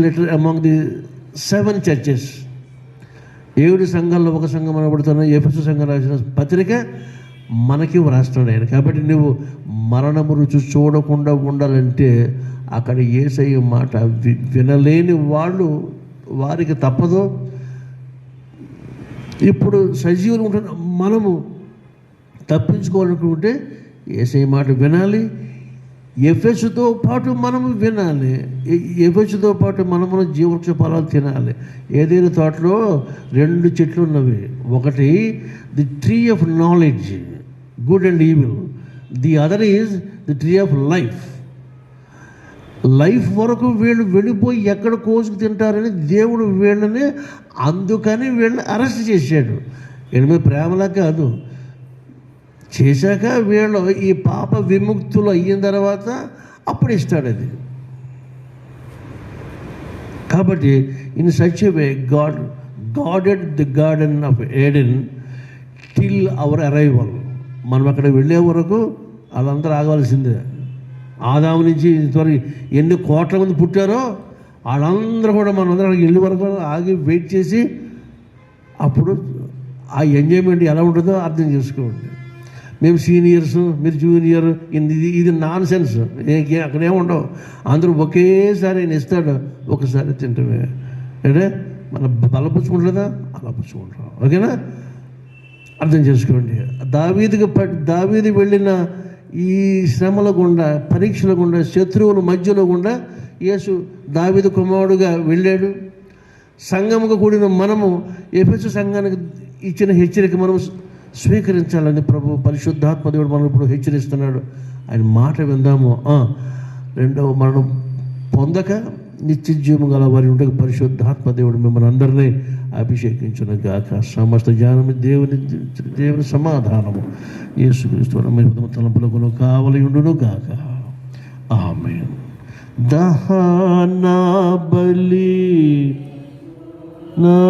letter among the 7 churches, 7 సంఘాల్లో ఒక సంఘం అనబడుతున్న ఎఫెసు సంఘం రాసిన పత్రిక మనకి వ్రాస్తున్నాడు ఆయన. కాబట్టి నువ్వు మరణము రుచి చూడకుండా ఉండాలంటే అక్కడ యేసయ్య మాట వినలేని వారికి తప్పదు. ఇప్పుడు సజీవులు ఉంటున్న మనము తప్పించుకోవాలనుకుంటే యేసయ్య మాట వినాలి. ఎఫెసుతో పాటు మనము వినాలి. ఎఫెసుతో పాటు మనము జీవవృక్ష ఫలాలు తినాలి. ఏదైనా తోటలో 2 చెట్లు ఉన్నవి. ఒకటి the tree of knowledge, good and evil. The other is the tree of life వరకు వీళ్ళు వెళ్ళిపోయి ఎక్కడ కోసుకు తింటారని దేవుడు అందుకని వీళ్ళని అరెస్ట్ చేశాడు. వీళ్ళ ప్రేమలా కాదు, చేశాక వీళ్ళు ఈ పాప విముక్తులు అయిన తర్వాత అప్పుడు ఇస్తాడు అది. కాబట్టి in such a way గాడెడ్ the garden of Aiden till our arrival. మనం అక్కడ వెళ్ళే వరకు వాళ్ళందరూ ఆగవలసిందే. ఆదాము నుంచి ఇంతవరకు ఎన్ని కోట్ల మంది పుట్టారో వాళ్ళందరూ కూడా మనందరం వెళ్ళే వరకు ఆగి వెయిట్ చేసి అప్పుడు ఆ ఎంజాయ్మెంట్ ఎలా ఉంటుందో అర్థం చేసుకోండి. మేము సీనియర్స్, మీరు జూనియర్, ఇది నాన్ సెన్స్. అక్కడేమి ఉండవు. అందరూ ఒకేసారి ఆయన ఇస్తాడు, ఒకసారి తింటమే. అంటే మన బలపుచ్చుకుంటుందా అలా పుచ్చుకుంటాం. ఓకేనా? అర్థం చేసుకోండి. దావీదు వెళ్ళిన ఈ శ్రమల గుండా, పరీక్షల గుండా, శత్రువుల మధ్యలో గుండా యేసు దావీదు కుమారుడుగా వెళ్ళాడు. సంఘముగా కూడిన మనము ఎఫెసు సంఘానికి ఇచ్చిన హెచ్చరిక మనం స్వీకరించాలని ప్రభు పరిశుద్ధాత్మ దేవుడు మనం ఇప్పుడు హెచ్చరిస్తున్నాడు. ఆయన మాట విందాము. రెండవ మరణం పొందక నిత్య జీవం గల వారి ఉండగా పరిశుద్ధాత్మ దేవుడు మిమ్మల్ని అందరినీ అభిషేకించును గాక. సమస్త జ్ఞానము దేవుని సమాధానము యేసుక్రీస్తు మీ తలంపులకు కావలి ఉండును గాక. ఆమేన్. దహన బలి నా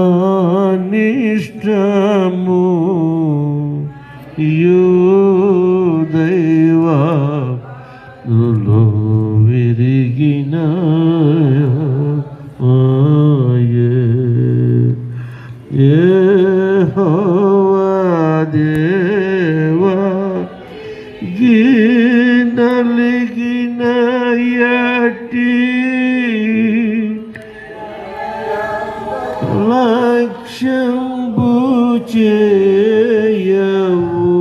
నిష్టము దైవములో విరిగిన యెహోవా దేవా నలిగిన యటి లక్ష్యంబు చేయవు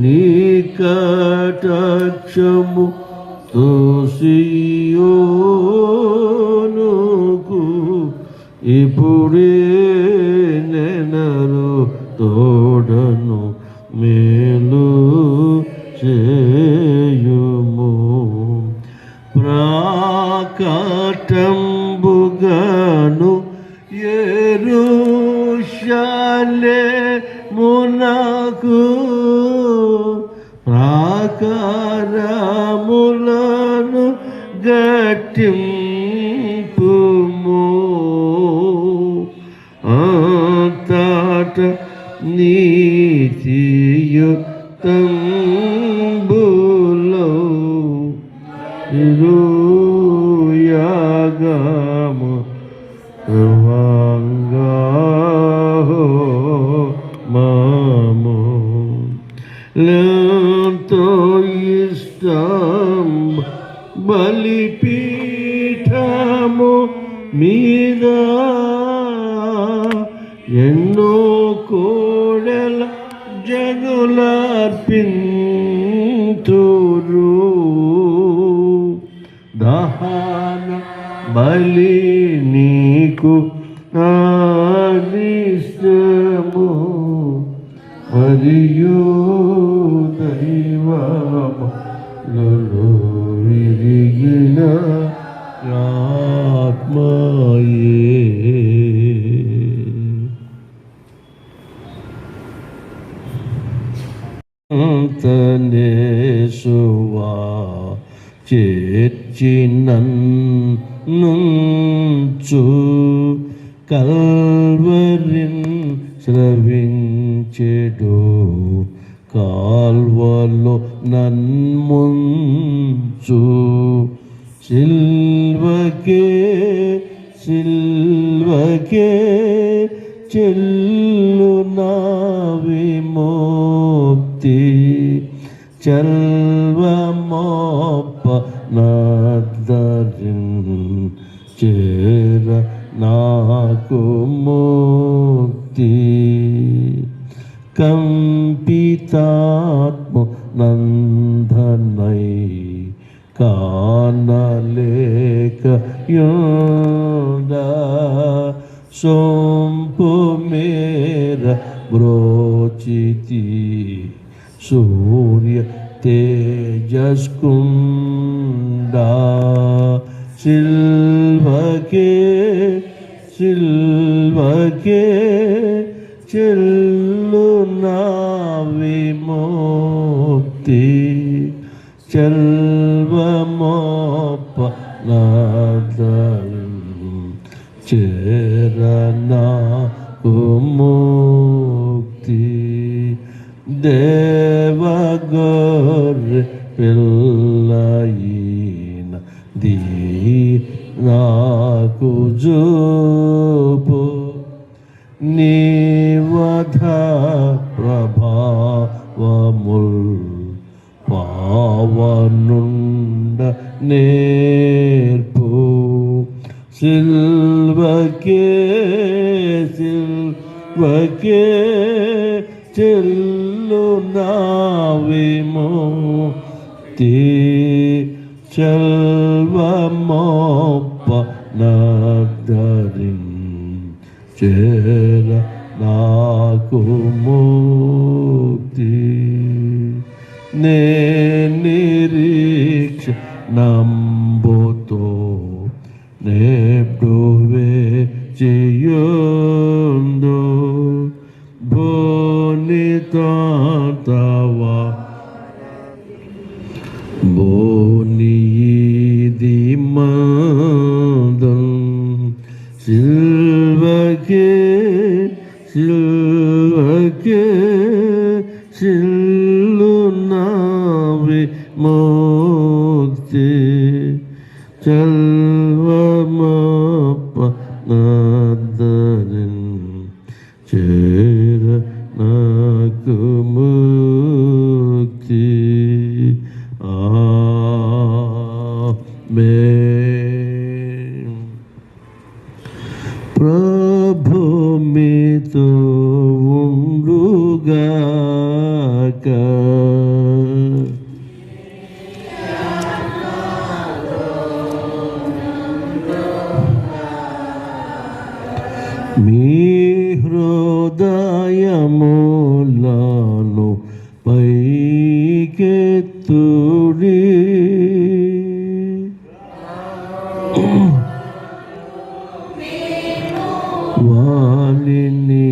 నీ కటాక్షము తోసియోనుకు ఇప్పుడే నెనరు తోడను మేలు చేయుము. ప్రాకటంబుగాను యెరూషలేమునకు ప్రాకారములను గట్టింపుము. అంతట నీతియుక్తంబులో యాగము మాము ఎంతో ఇష్టం బలిపీఠము మీద ఎన్నో కోడెల జనులర్పింతురు. దహన బలి నీకు ఆదిష్టము మరియు దైవములో విరిగిన ఆత్మయే. అంతనేసువా చేర్చినంచు కల్వరిన్ స్రవించెడు కాల్వలో నన్ముంచు సిల్వకే చెల్లు నా విముక్తి చల్వమోప నాదరిన్ చేర నాకు ముక్తి. కంపితాత్మ నందనై కానలేక యుంద సొంపు మేర బ్రోచితి సూర్య తేజస్కుండా సిల్వకే చెల్లు నా విముక్తి చెల్వమోప నాదరిన్ చేరనాకు ముక్తి దేవగొర్రె పిల్లయిన దీ నాకు జూపు నీవధ ప్రభావముల్ పావనుండ నేర్పు సిల్వకే చెల్లు నా విముక్తి చల్వమోప నదరిన్ చేర నాకు ముక్తి నే నిరీక్ష నంబుతో నేడువే చేయుందు భూనితవా భూనిది మందం సిల్వకే సిల్లు నావి ముక్తి చల్వమోప నాదరిన్ చేర నాకు ముక్తి ఆమేన్. ప్రభు మీతో ఉండుగాక. మీ హృదయములను పైకెత్తుడి వాణిని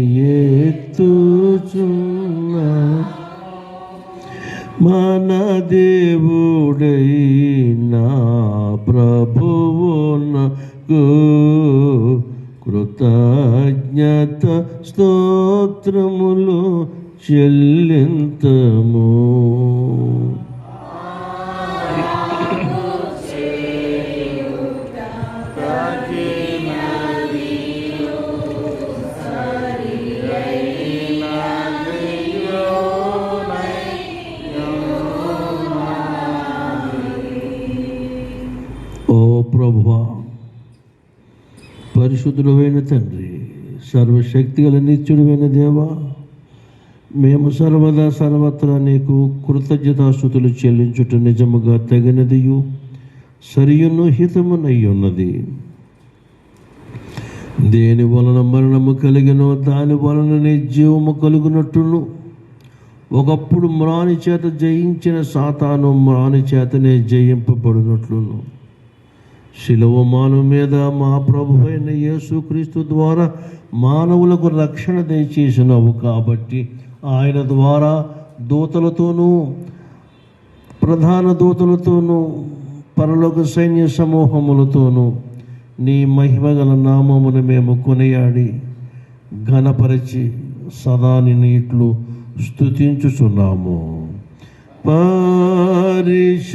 ఎత్తుచున్న మన దేవుడైనా ప్రభువునకు కృతజ్ఞత స్తోత్రములు చెల్లింతము. ఓ ప్రభువా, పరిశుద్ధుడైన తండ్రి, సర్వశక్తిగల నిత్యుడైన దేవా, మేము సర్వదా సర్వత్రా నీకు కృతజ్ఞతాస్తుతులు చెల్లించుట నిజముగా తగినదియు సరియును హితమునయ్యున్నది. దేని వలన మరణము కలిగినో దాని వలననే జీవము కలుగునట్టును, ఒకప్పుడు మ్రాని చేత జయించిన సాతాను మ్రాని చేతనే జయింపబడినట్లును, శిలువ మాను మీద మా ప్రభువైన యేసుక్రీస్తు ద్వారా మానవులకు రక్షణ దయచేసినవు కాబట్టి ఆయన ద్వారా దూతలతోనూ ప్రధాన దూతలతోనూ పరలోక సైన్య సమూహములతోనూ నీ మహిమగల నామమును మేము కొనియాడి ఘనపరచి సదా నిన్ను ఇట్లు స్తుతించుచున్నాము. పరిశుద్ధుడ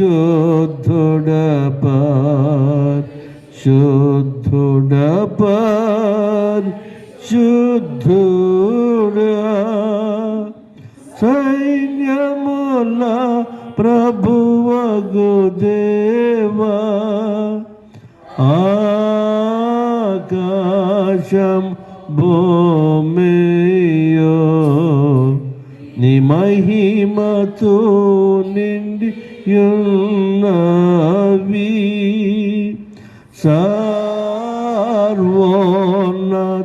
పరిశుద్ధుడ పరిశుద్ధుడా, సైన్యముల ప్రభువగు దేవా, ఆకాశం భూమియో నీ మహిమతో నిండి ఉన్నవి.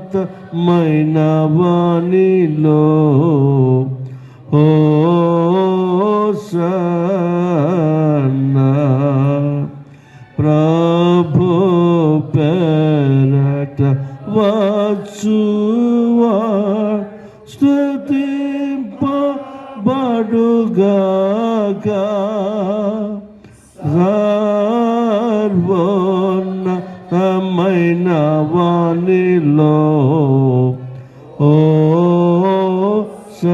సర్వోన్నతమైన వానిలో హోసన్నా, ప్రభు పేరట వచ్చువా స్తుతింపబడుగాక. మన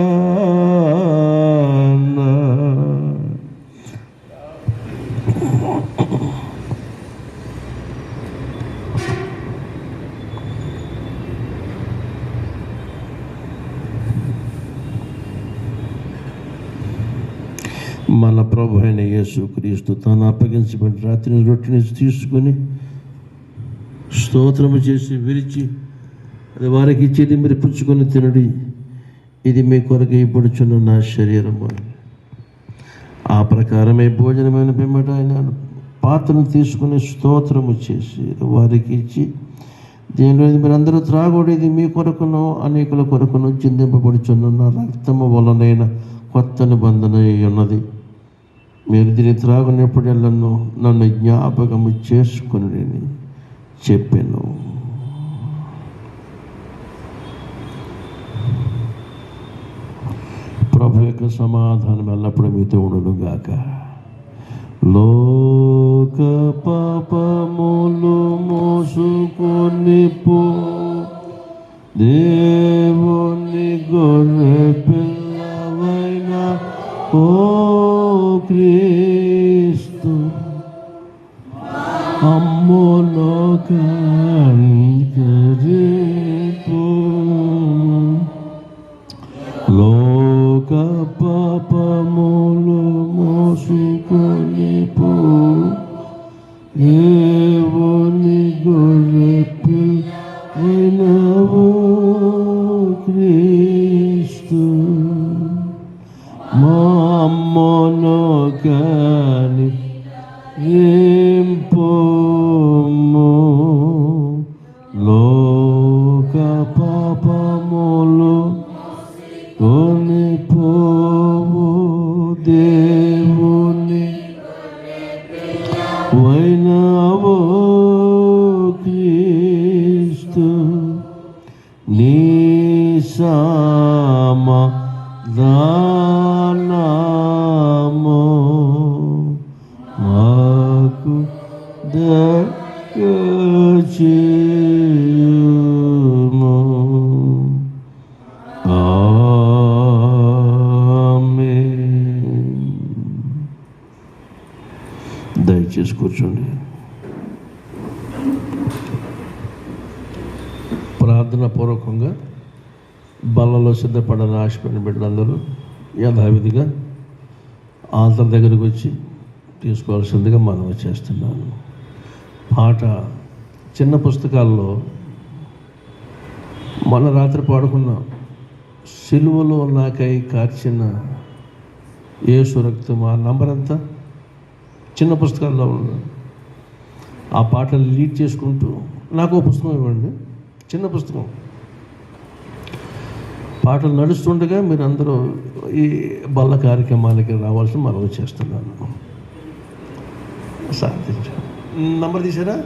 ప్రభు అయిన యేసుక్రీస్తు తాను అప్పగించబడిన రాత్రి రొట్టెని తీసుకొని స్తోత్రము చేసి విరిచి అది వారికి ఇచ్చేది మీరు పుచ్చుకొని తినడి, ఇది మీ కొరకు ఇప్పుడుచున్న నా శరీరము. ఆ ప్రకారమే భోజనమైన పిమ్మట ఆయన పాత్రను తీసుకుని స్తోత్రము చేసి వారికి ఇచ్చి, దీనిలో మీరందరూ త్రాగుడి, ఇది మీ కొరకును అనేకుల కొరకును చిందింపబడుచున్న నా రక్తము వలనైన కొత్త నిబంధన ఉన్నది. మీరు దీన్ని త్రాగునప్పుడెల్లను నన్ను జ్ఞాపకము చేసుకుని చెప్పాను. ప్రభు యొక్క సమాధానం ఎల్లప్పుడూ మీతో ఉండును గాక. లోక పాపములు మోసుకొని పో దేవుని గొర్రె పిల్లవైన ఓ క్రీస్తు, అమ్మోలోకరిపు లోక పాపములు మోసుకొని పో దేవుని గొర్రె పిల్లవైన ఓ క్రీస్తు, మా అమ్మోలోకని రింపుము. లోక పాపములు కొనిపోవు దేవుని వైనవో క్రీస్తు, నీ సమాధానము మాకు దయచేయుము. ఆమేన్. దయచేసి కూర్చోండి. ప్రార్థన పూర్వకంగా బల్లలో సిద్ధపడిన ఆశపడిన బిడ్డలందరూ యథావిధిగా ఆల్టర్ దగ్గరకు వచ్చి తీసుకోవాల్సిందిగా మనవి చేస్తున్నాను. పాట చిన్న పుస్తకాల్లో మన రాత్రి పాడుకున్నాం, సిలువలో నాకై కార్చిన యేసు రక్తం. ఆ నంబర్ అంతా చిన్న పుస్తకాల్లో ఉంది. ఆ పాటలు లీడ్ చేసుకుంటూ నాకు ఒక పుస్తకం ఇవ్వండి, చిన్న పుస్తకం. పాటలు నడుస్తుండగా మీరు అందరూ ఈ బల్ల కార్యక్రమాలకి రావాల్సి మనవి చేస్తున్నాను. సాధించు. నంబర్ తీసారా?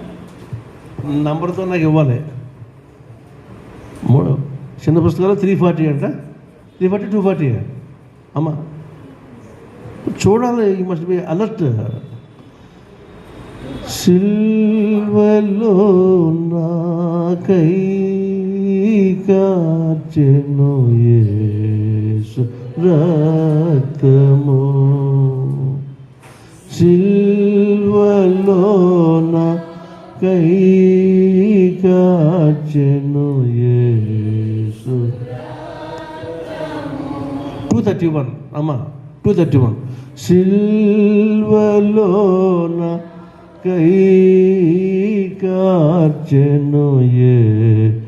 నంబర్తో నాకు ఇవ్వాలి. చిన్న పుస్తకాలు 340 అంట, 340, 240 అమ్మా. చూడాలి, యూ మస్ట్ బి అలర్ట్. సిల్వలో నాకై కార్చెను యేసు రక్తము, సిల్వలో నాకై కార్చెను యేసు. 231 అమ్మా, 231. సిల్వలో నాకై కార్చెను యేసు.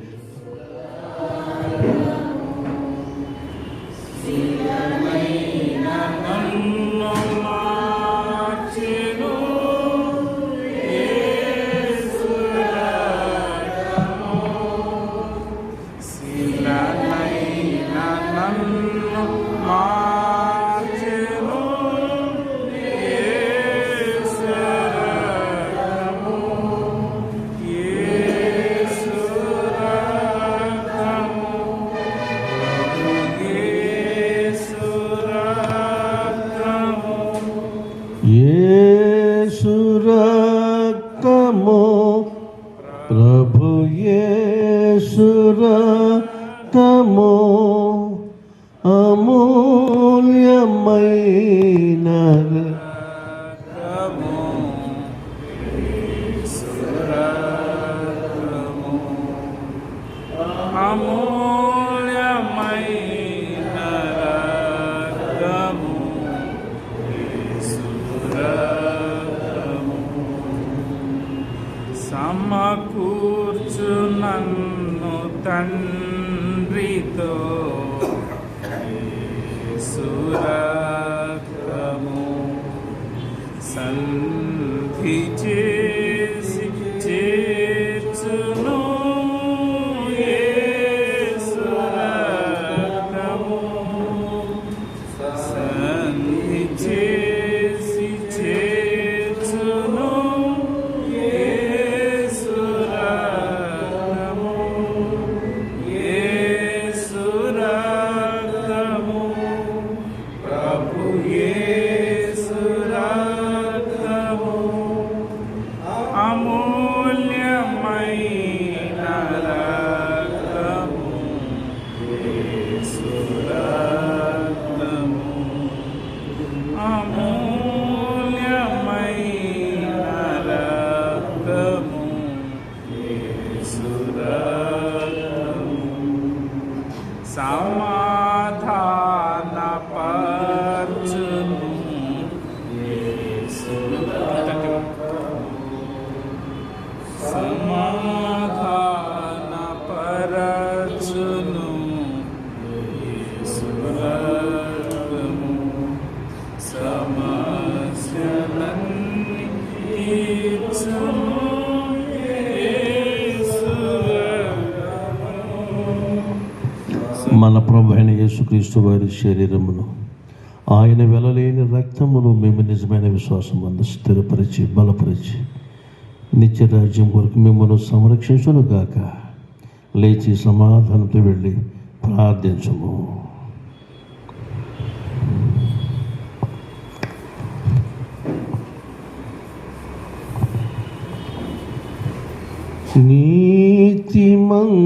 యేసు రక్తము, ప్రభు యేసు రక్తము, అమూల్యమైన అమూల్యమైన రక్తము, యేసు రక్తము, సమకూర్చు నన్ను తండ్రితో, యేసు రక్తము, సంధి చేసి చేర్చును, యేసు రక్తము, సంధి చేసి చేర్చును, యేసు రక్తము, యేసు రక్తము, ప్రభు యేసు రక్తము, అమూల్యమైన రక్తము, యేసు రక్తము, అమూల్యమైన రక్తము, యేసు రక్తము, సమాధానపరచును, యేసు సమాధానపరచును, యేసు రక్తము, సమస్యలన్నీ తీర్చును, యేసు రక్తము. మన ప్రభు అయిన యేసుక్రీస్తు వారి శరీరమును ఆయన వెలలేని రక్తమును మేము నిజమైన విశ్వాసం అందు స్థిరపరిచి బలపరిచి నిత్య రాజ్యం కొరకు మిమ్మల్ని సంరక్షించును గాక. లేచి సమాధానంతో వెళ్ళి ప్రార్థించము.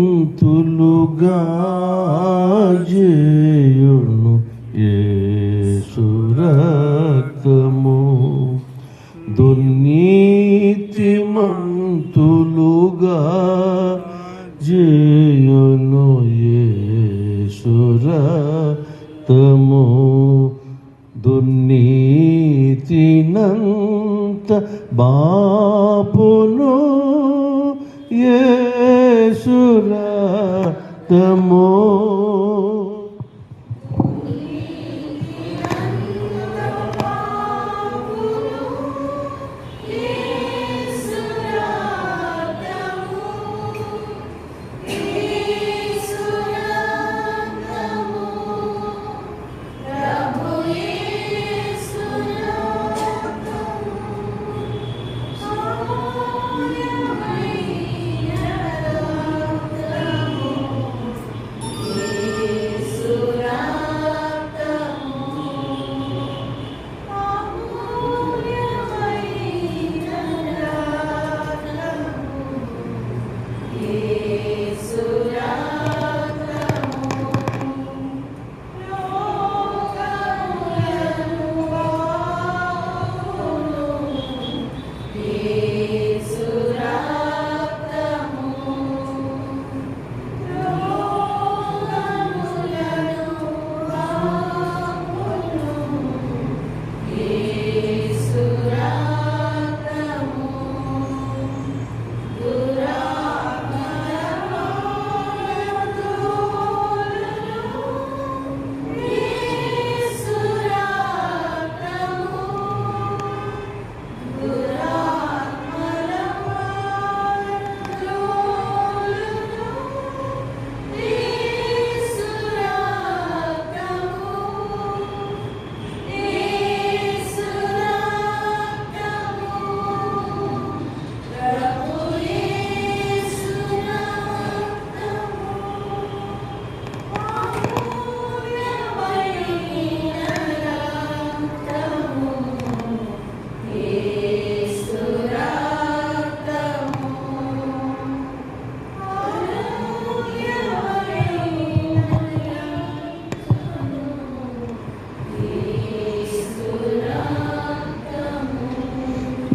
నీతిమంతులుగా చేయును యేసు రక్తము, దుర్నీతిమంతులుగా చేయును యేసు రక్తము, దుర్నీతినంత బాపును యేసు రక్తము.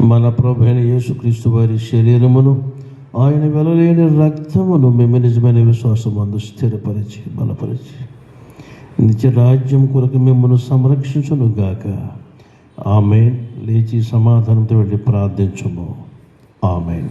మన ప్రభువైన యేసుక్రీస్తు వారి శరీరమును ఆయన వెలలేని రక్తమును మేము నిజమైన విశ్వాసమందు స్థిరపరిచి బలపరిచి నిత్య రాజ్యం కొరకు మిమ్మల్ని సంరక్షించును గాక. ఆమేన్. లేచి సమాధానంతో వెళ్ళి ప్రార్థించుము. ఆమేన్.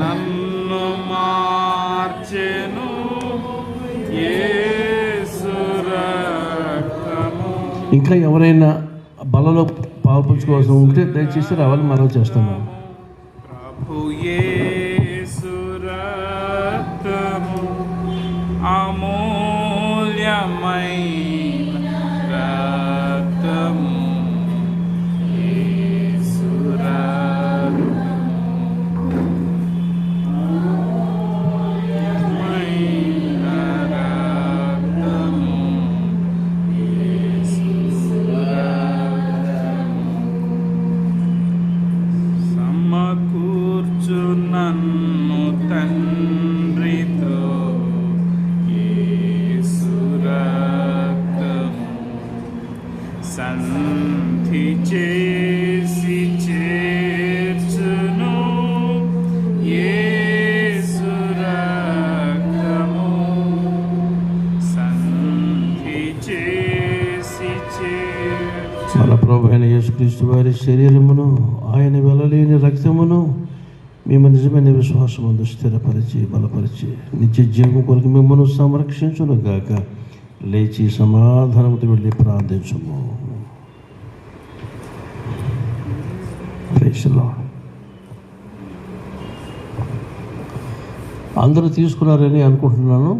నన్ను మార్చెను యేసు రక్తము. ఇంకా ఎవరైనా బలలో పాల్పంచుకోవాల్సి ఉంటే దయచేసి రావాలి. మనం చేస్తున్నాం. ప్రభు యేసు రక్తము అమూల్యమైన రక్తము. యేసు సమకూర్చు నన్ను తండ్రితో యేసు రక్తము సంధి చేసి చేర్చును యేసు రక్తము సంధి చేసి చేర్చు. మన ప్రభువైన యేసుక్రీస్తు వారి శరీరమును ఆయన వెలలేని రక్తమును మేము నిజమైన విశ్వాసమందు స్థిరపరిచి బలపరిచి నిత్య జీవము కొరకు మిమ్మల్ని సంరక్షించును గాక. లేచి సమాధానంతో వెళ్ళి ప్రార్థించుము. Praise the lord. అందరూ తీసుకున్నారని అనుకుంటున్నాను.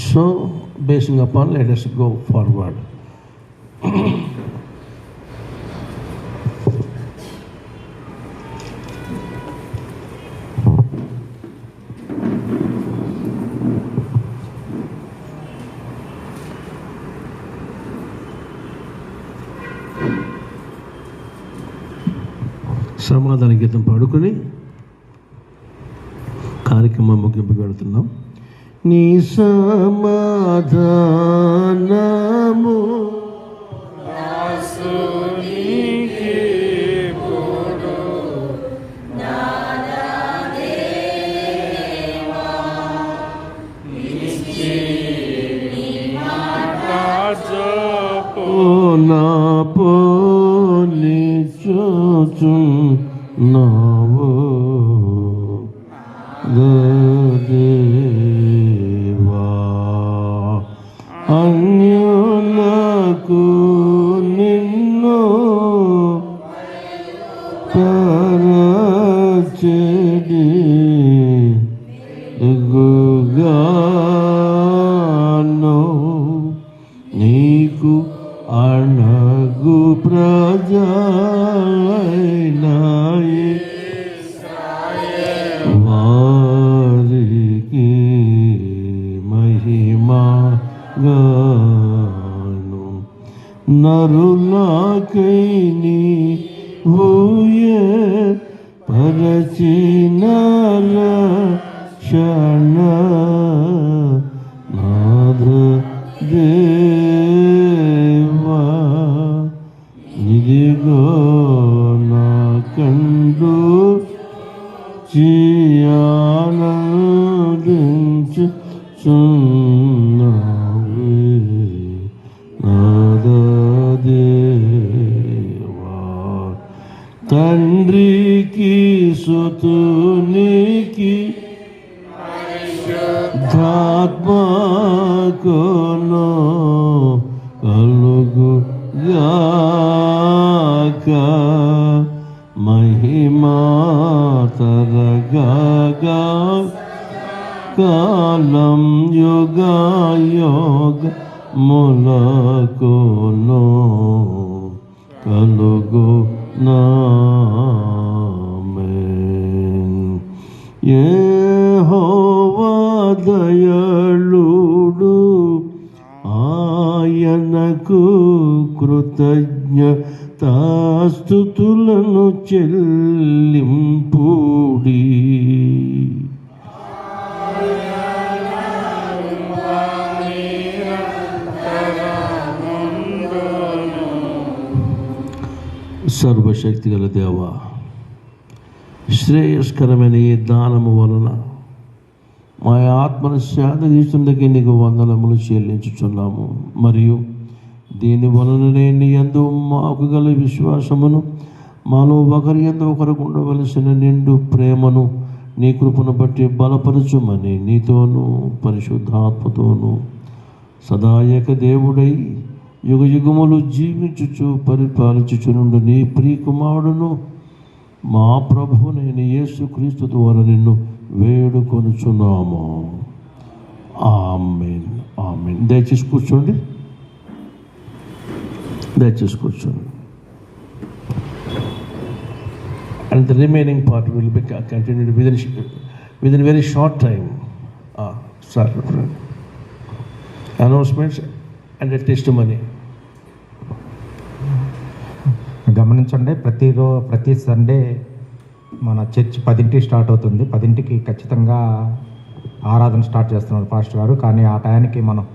So basing upon let us go forward. సమాధాన గీతం పాడుకొని కార్యక్రమం ముగింపుకి వెళుతున్నాం. నీ సమాధానము నా పోని చూచున్నావు దేవా. అన్యులకు నిన్ను పరచెడి గుగాను నీకు అణగు ప్రజలైనాయి వారికి మహిమగాను నరులకై నీవుయే పరచిన రక్షణ నాథ దేవా. ఇదిగో నా కండు ఆనందించుచున్నావే నాథ దేవా. తండ్రికి సుతునికి ఆత్మకును కలుగు గాక మహిమా తరగాగా కాలం యుగ ములకును కలుగు యెహోవా దయాళుడు, ఆయనకు కృతజ్ఞతాస్తుతులను చెల్లింపుడి. సర్వశక్తి గల దేవా, శ్రేయస్కరమైన ఈ దానము వలన మా ఆత్మను శాంతిస్తుందకి నీకు వందనములు చెల్లించుచున్నాము. మరియు దీని వలననే నీ యందు మాకు గల విశ్వాసమును, మాలో ఒకరి యందు ఒకరికి ఉండవలసిన నిండు ప్రేమను నీ కృపను బట్టి బలపరచుమని నీతోనూ పరిశుద్ధాత్మతోనూ సదాయక దేవుడై యుగ యుగములు జీవించుచు పరిపాలించుచునుండు నీ ప్రియకుమారుడును మా ప్రభువునైన యేసుక్రీస్తు ద్వారా నిన్ను వేడుకొనుచున్నాము. ఆమేన్, ఆమేన్. దయచేసి కూర్చోండి, దయచేసి కూర్చోండి. And the remaining part will be continued within a very short time. Sorry, friend. Announcements and a testimony. గమనించండి, ప్రతి సండే మన చర్చ్ 10ంటికి స్టార్ట్ అవుతుంది. 10ంటికి ఖచ్చితంగా ఆరాధన స్టార్ట్ చేస్తున్నారు పాస్టర్ గారు. కానీ ఆ టయానికి మనం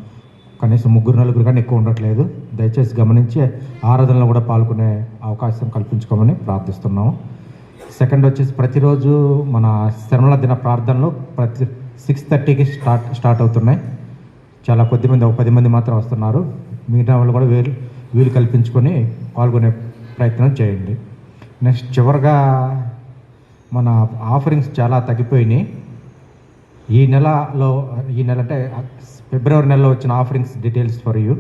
కనీసం 3-4 కానీ ఎక్కువ ఉండట్లేదు. దయచేసి గమనించి ఆరాధనలో కూడా పాల్గొనే అవకాశం కల్పించుకోమని ప్రార్థిస్తున్నాము. సెకండ్ వచ్చేసి ప్రతిరోజు మన శ్రమల దిన ప్రార్థనలు 6:30కి స్టార్ట్ అవుతున్నాయి. చాలా కొద్దిమంది, 10 మంది మాత్రం వస్తున్నారు. మిగతా వాళ్ళు కూడా వీలు కల్పించుకొని పాల్గొనే ప్రయత్నం చేయండి. నెక్స్ట్ చివరిగా మన ఆఫరింగ్స్ చాలా తగ్గిపోయినాయి. ఈ నెల అంటే ఫిబ్రవరి నెలలో వచ్చిన offerings details for you.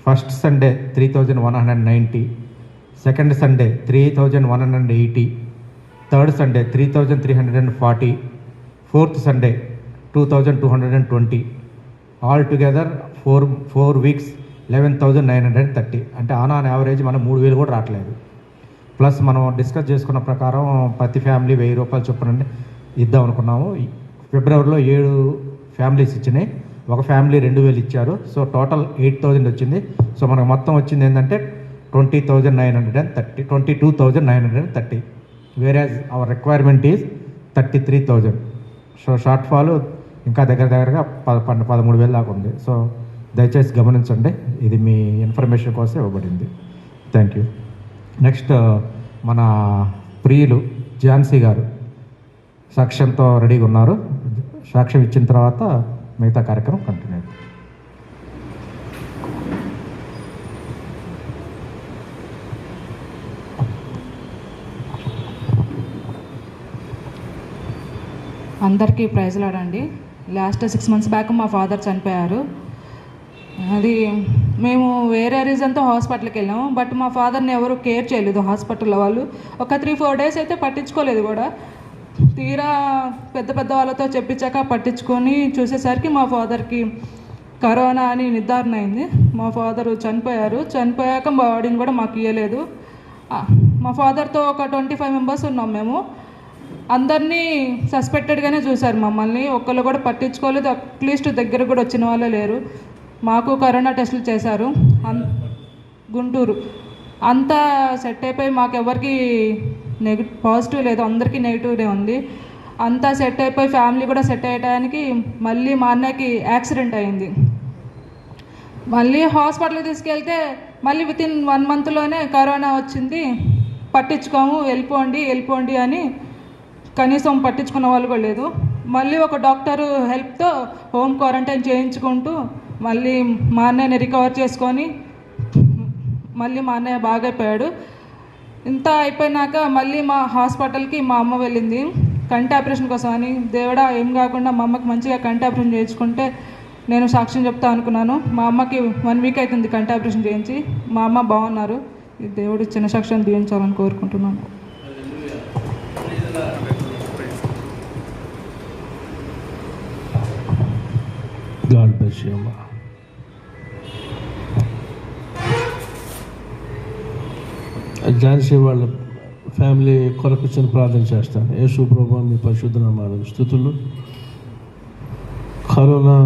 First Sunday 3,190, second Sunday 3,180, third Sunday 3,340, fourth Sunday 2,220. All together 4 weeks 11,930. అంటే ఆన్ యావరేజ్ మనం 3,000 కూడా రావట్లేదు. ప్లస్ మనం డిస్కస్ చేసుకున్న ప్రకారం ప్రతి ఫ్యామిలీ 1,000 రూపాయలు చొప్పున ఇద్దాం అనుకున్నాము. ఫిబ్రవరిలో 7 ఫ్యామిలీస్ ఇచ్చినాయి, ఒక ఫ్యామిలీ 2,000 ఇచ్చారు. సో టోటల్ 8,000 వచ్చింది. సో మనకు మొత్తం వచ్చింది ఏంటంటే 22,930. Average our requirement is 33,000. So shortfall ఇంకా దగ్గరగా 13,000 దాకా ఉంది. సో దయచేసి గమనించండి, ఇది మీ ఇన్ఫర్మేషన్ కోసం ఇవ్వబడింది. Thank you. నెక్స్ట్ మన ప్రియులు ఝాన్సీ గారు సాక్ష్యంతో రెడీగా ఉన్నారు. సాక్ష్యం ఇచ్చిన తర్వాత మిగతా కార్యక్రమం కంటిన్యూ అవుతుంది. అందరికీ ప్రైజ్లాడండి. లాస్ట్ 6 months బ్యాక్ మా ఫాదర్ చనిపోయారు. అది మేము వేరే రీజన్తో హాస్పిటల్కి వెళ్ళాము. బట్ మా ఫాదర్ని ఎవరు కేర్ చేయలేదు హాస్పిటల్లో వాళ్ళు. ఒక 3-4 days అయితే పట్టించుకోలేదు కూడా. తీరా పెద్ద వాళ్ళతో చెప్పించాక పట్టించుకొని చూసేసరికి మా ఫాదర్కి కరోనా అని నిర్ధారణ అయింది. మా ఫాదర్ చనిపోయారు. చనిపోయాక మా బాడీని కూడా మాకు ఇవ్వలేదు. మా ఫాదర్తో ఒక 25 members ఉన్నాం మేము. అందరినీ సస్పెక్టెడ్గానే చూశారు మమ్మల్ని. ఒక్కళ్ళు కూడా పట్టించుకోలేదు. అట్లీస్ట్ దగ్గర కూడా వచ్చిన వాళ్ళే లేరు. మాకు కరోనా టెస్టులు చేశారు గుంటూరు. అంతా సెట్ అయిపోయి మాకు ఎవరికి పాజిటివ్ లేదు, అందరికీ నెగిటివ్నే ఉంది. అంతా సెట్ అయిపోయి ఫ్యామిలీ కూడా సెట్ అయ్యడానికి మళ్ళీ మా అన్నకి యాక్సిడెంట్ అయింది. మళ్ళీ హాస్పిటల్కి తీసుకెళ్తే మళ్ళీ వితిన్ 1 monthలోనే కరోనా వచ్చింది. పట్టించుకోము, వెళ్ళిపోండి అని కనీసం పట్టించుకున్న వాళ్ళు కూడా లేదు. మళ్ళీ ఒక డాక్టరు హెల్ప్తో హోమ్ క్వారంటైన్ చేయించుకుంటూ మళ్ళీ మా అన్నయ్యని రికవర్ చేసుకొని మళ్ళీ మా అన్నయ్య బాగైపోయాడు. ఇంత అయిపోయినాక మళ్ళీ మా హాస్పిటల్కి మా అమ్మ వెళ్ళింది కంటి ఆపరేషన్ కోసం అని. దేవుడా ఏం కాకుండా మా అమ్మకి మంచిగా కంటి ఆపరేషన్ చేయించుకుంటే నేను సాక్ష్యం చెప్తా అనుకున్నాను. మా అమ్మకి 1 week అవుతుంది కంటి ఆపరేషన్ చేయించి. మా అమ్మ బాగున్నారు. ఈ దేవుడు చిన్న సాక్ష్యం దీవించాలని కోరుకుంటున్నాను. God bless you, Amma. Jhansi వాళ్ళ ఫ్యామిలీ కొరకు చిన్న ప్రార్థన చేస్తాను. యేసు ప్రభువా మీ పరిశుద్ధ నామానికి స్తుతులు. కరోనా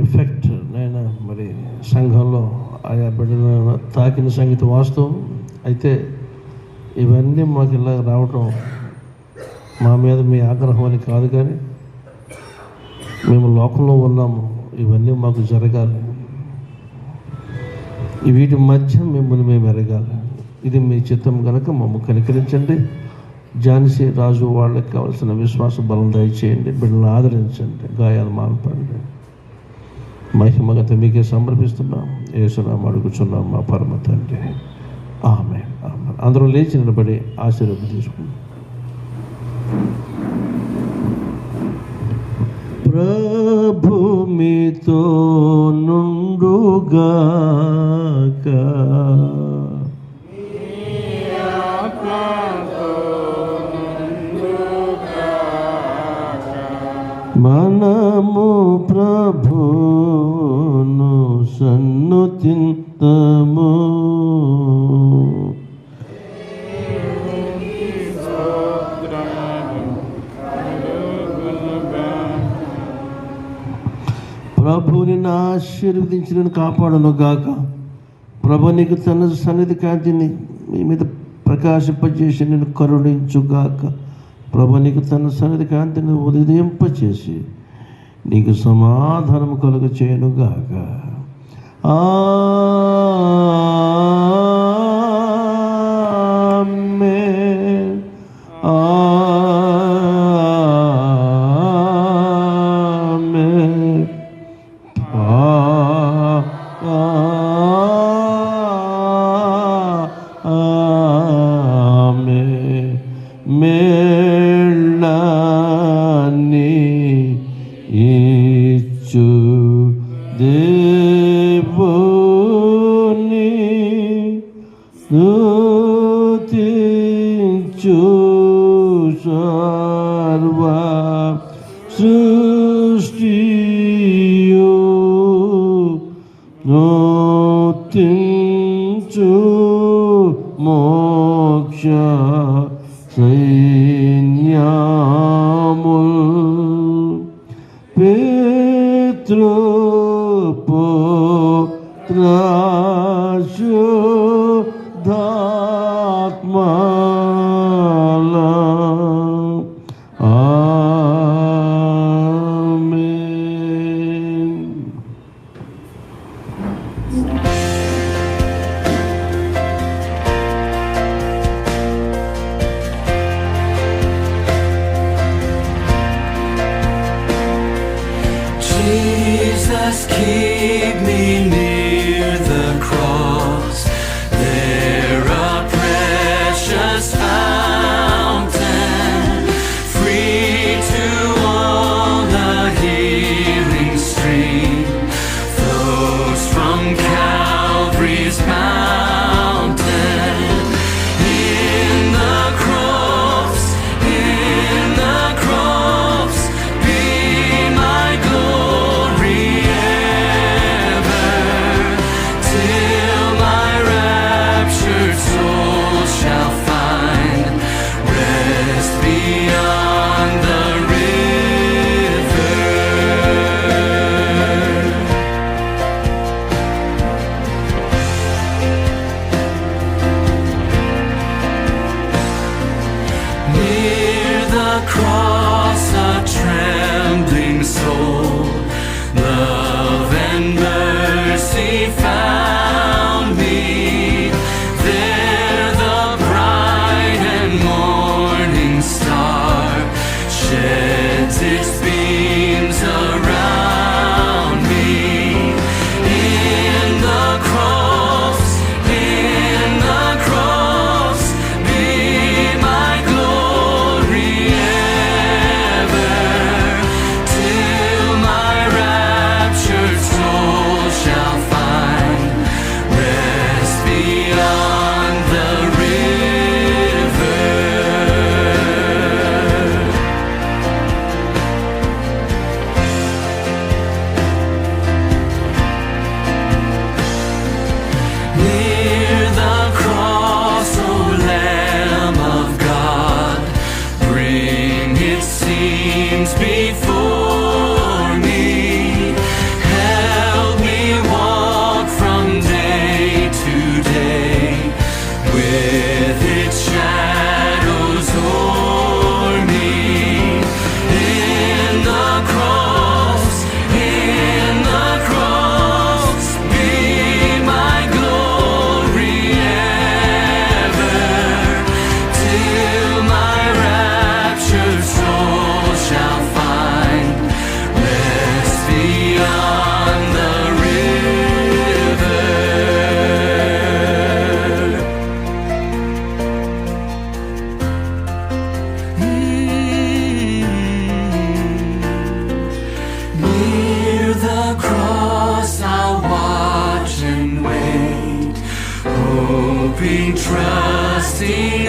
ఎఫెక్ట్ నైనా మరి సంఘంలో ఆయా బిడ్డలను తాకిన సంగతి వాస్తవం. అయితే ఇవన్నీ మాకు ఇలా రావటం మా మీద మీ ఆగ్రహం అని కాదు, కానీ మేము లోకంలో ఉన్నాము, ఇవన్నీ మాకు జరగాలి, వీటి మధ్య మిమ్మల్ని మేము ఎరగాలి. ఇది మీ చిత్తం కనుక మమ్మల్ని కనికరించండి. ఝాన్సీ రాజు వాళ్ళకి కావాల్సిన విశ్వాస బలం దయచేయండి. బిడ్డలను ఆదరించండి, గాయాలు మాన్పండి. మహిమగత మీకే సమర్పిస్తున్నాం. యేసునామమున అడుగుచున్నాం మా పరమ తండ్రి, ఆమేన్. ఆమేన్. అందరూ లేచి నిలబడి ఆశీర్వాదం తీసుకుంటాం. ప్రభు మీతో నుండుగాక. మనము ప్రభును సన్నుతింతము. ప్రభుని ఆశీర్వదించిన కాపాడును గాక. ప్రభు నీకు తన సన్నిధి కాంతిని మీ మీద ప్రకాశింపజేసి నేను కరుణించుగాక. ప్రభు నీకు తన సన్నిధి కాంతిని ఉదయింపచేసి నీకు సమాధానం కలుగ చేయనుగాక. ఆమేన్. ఆమేన్. ఆమేన్. మేళ్ళని ఇచ్చు దేవుని స్తుతించు సర్వ సృష్టియు స్తుతించు మోక్ష సైన్యముల్ పితృపుత్రశుద్ధాత్మల. ఆమేన్. Jesus, keep me near the cross, there a precious fountain, free to all the healing stream, flows from Calvary's mountain. In the cross, be my glory ever, till my raptured soul shall find rest beyond the river. hoping, trusting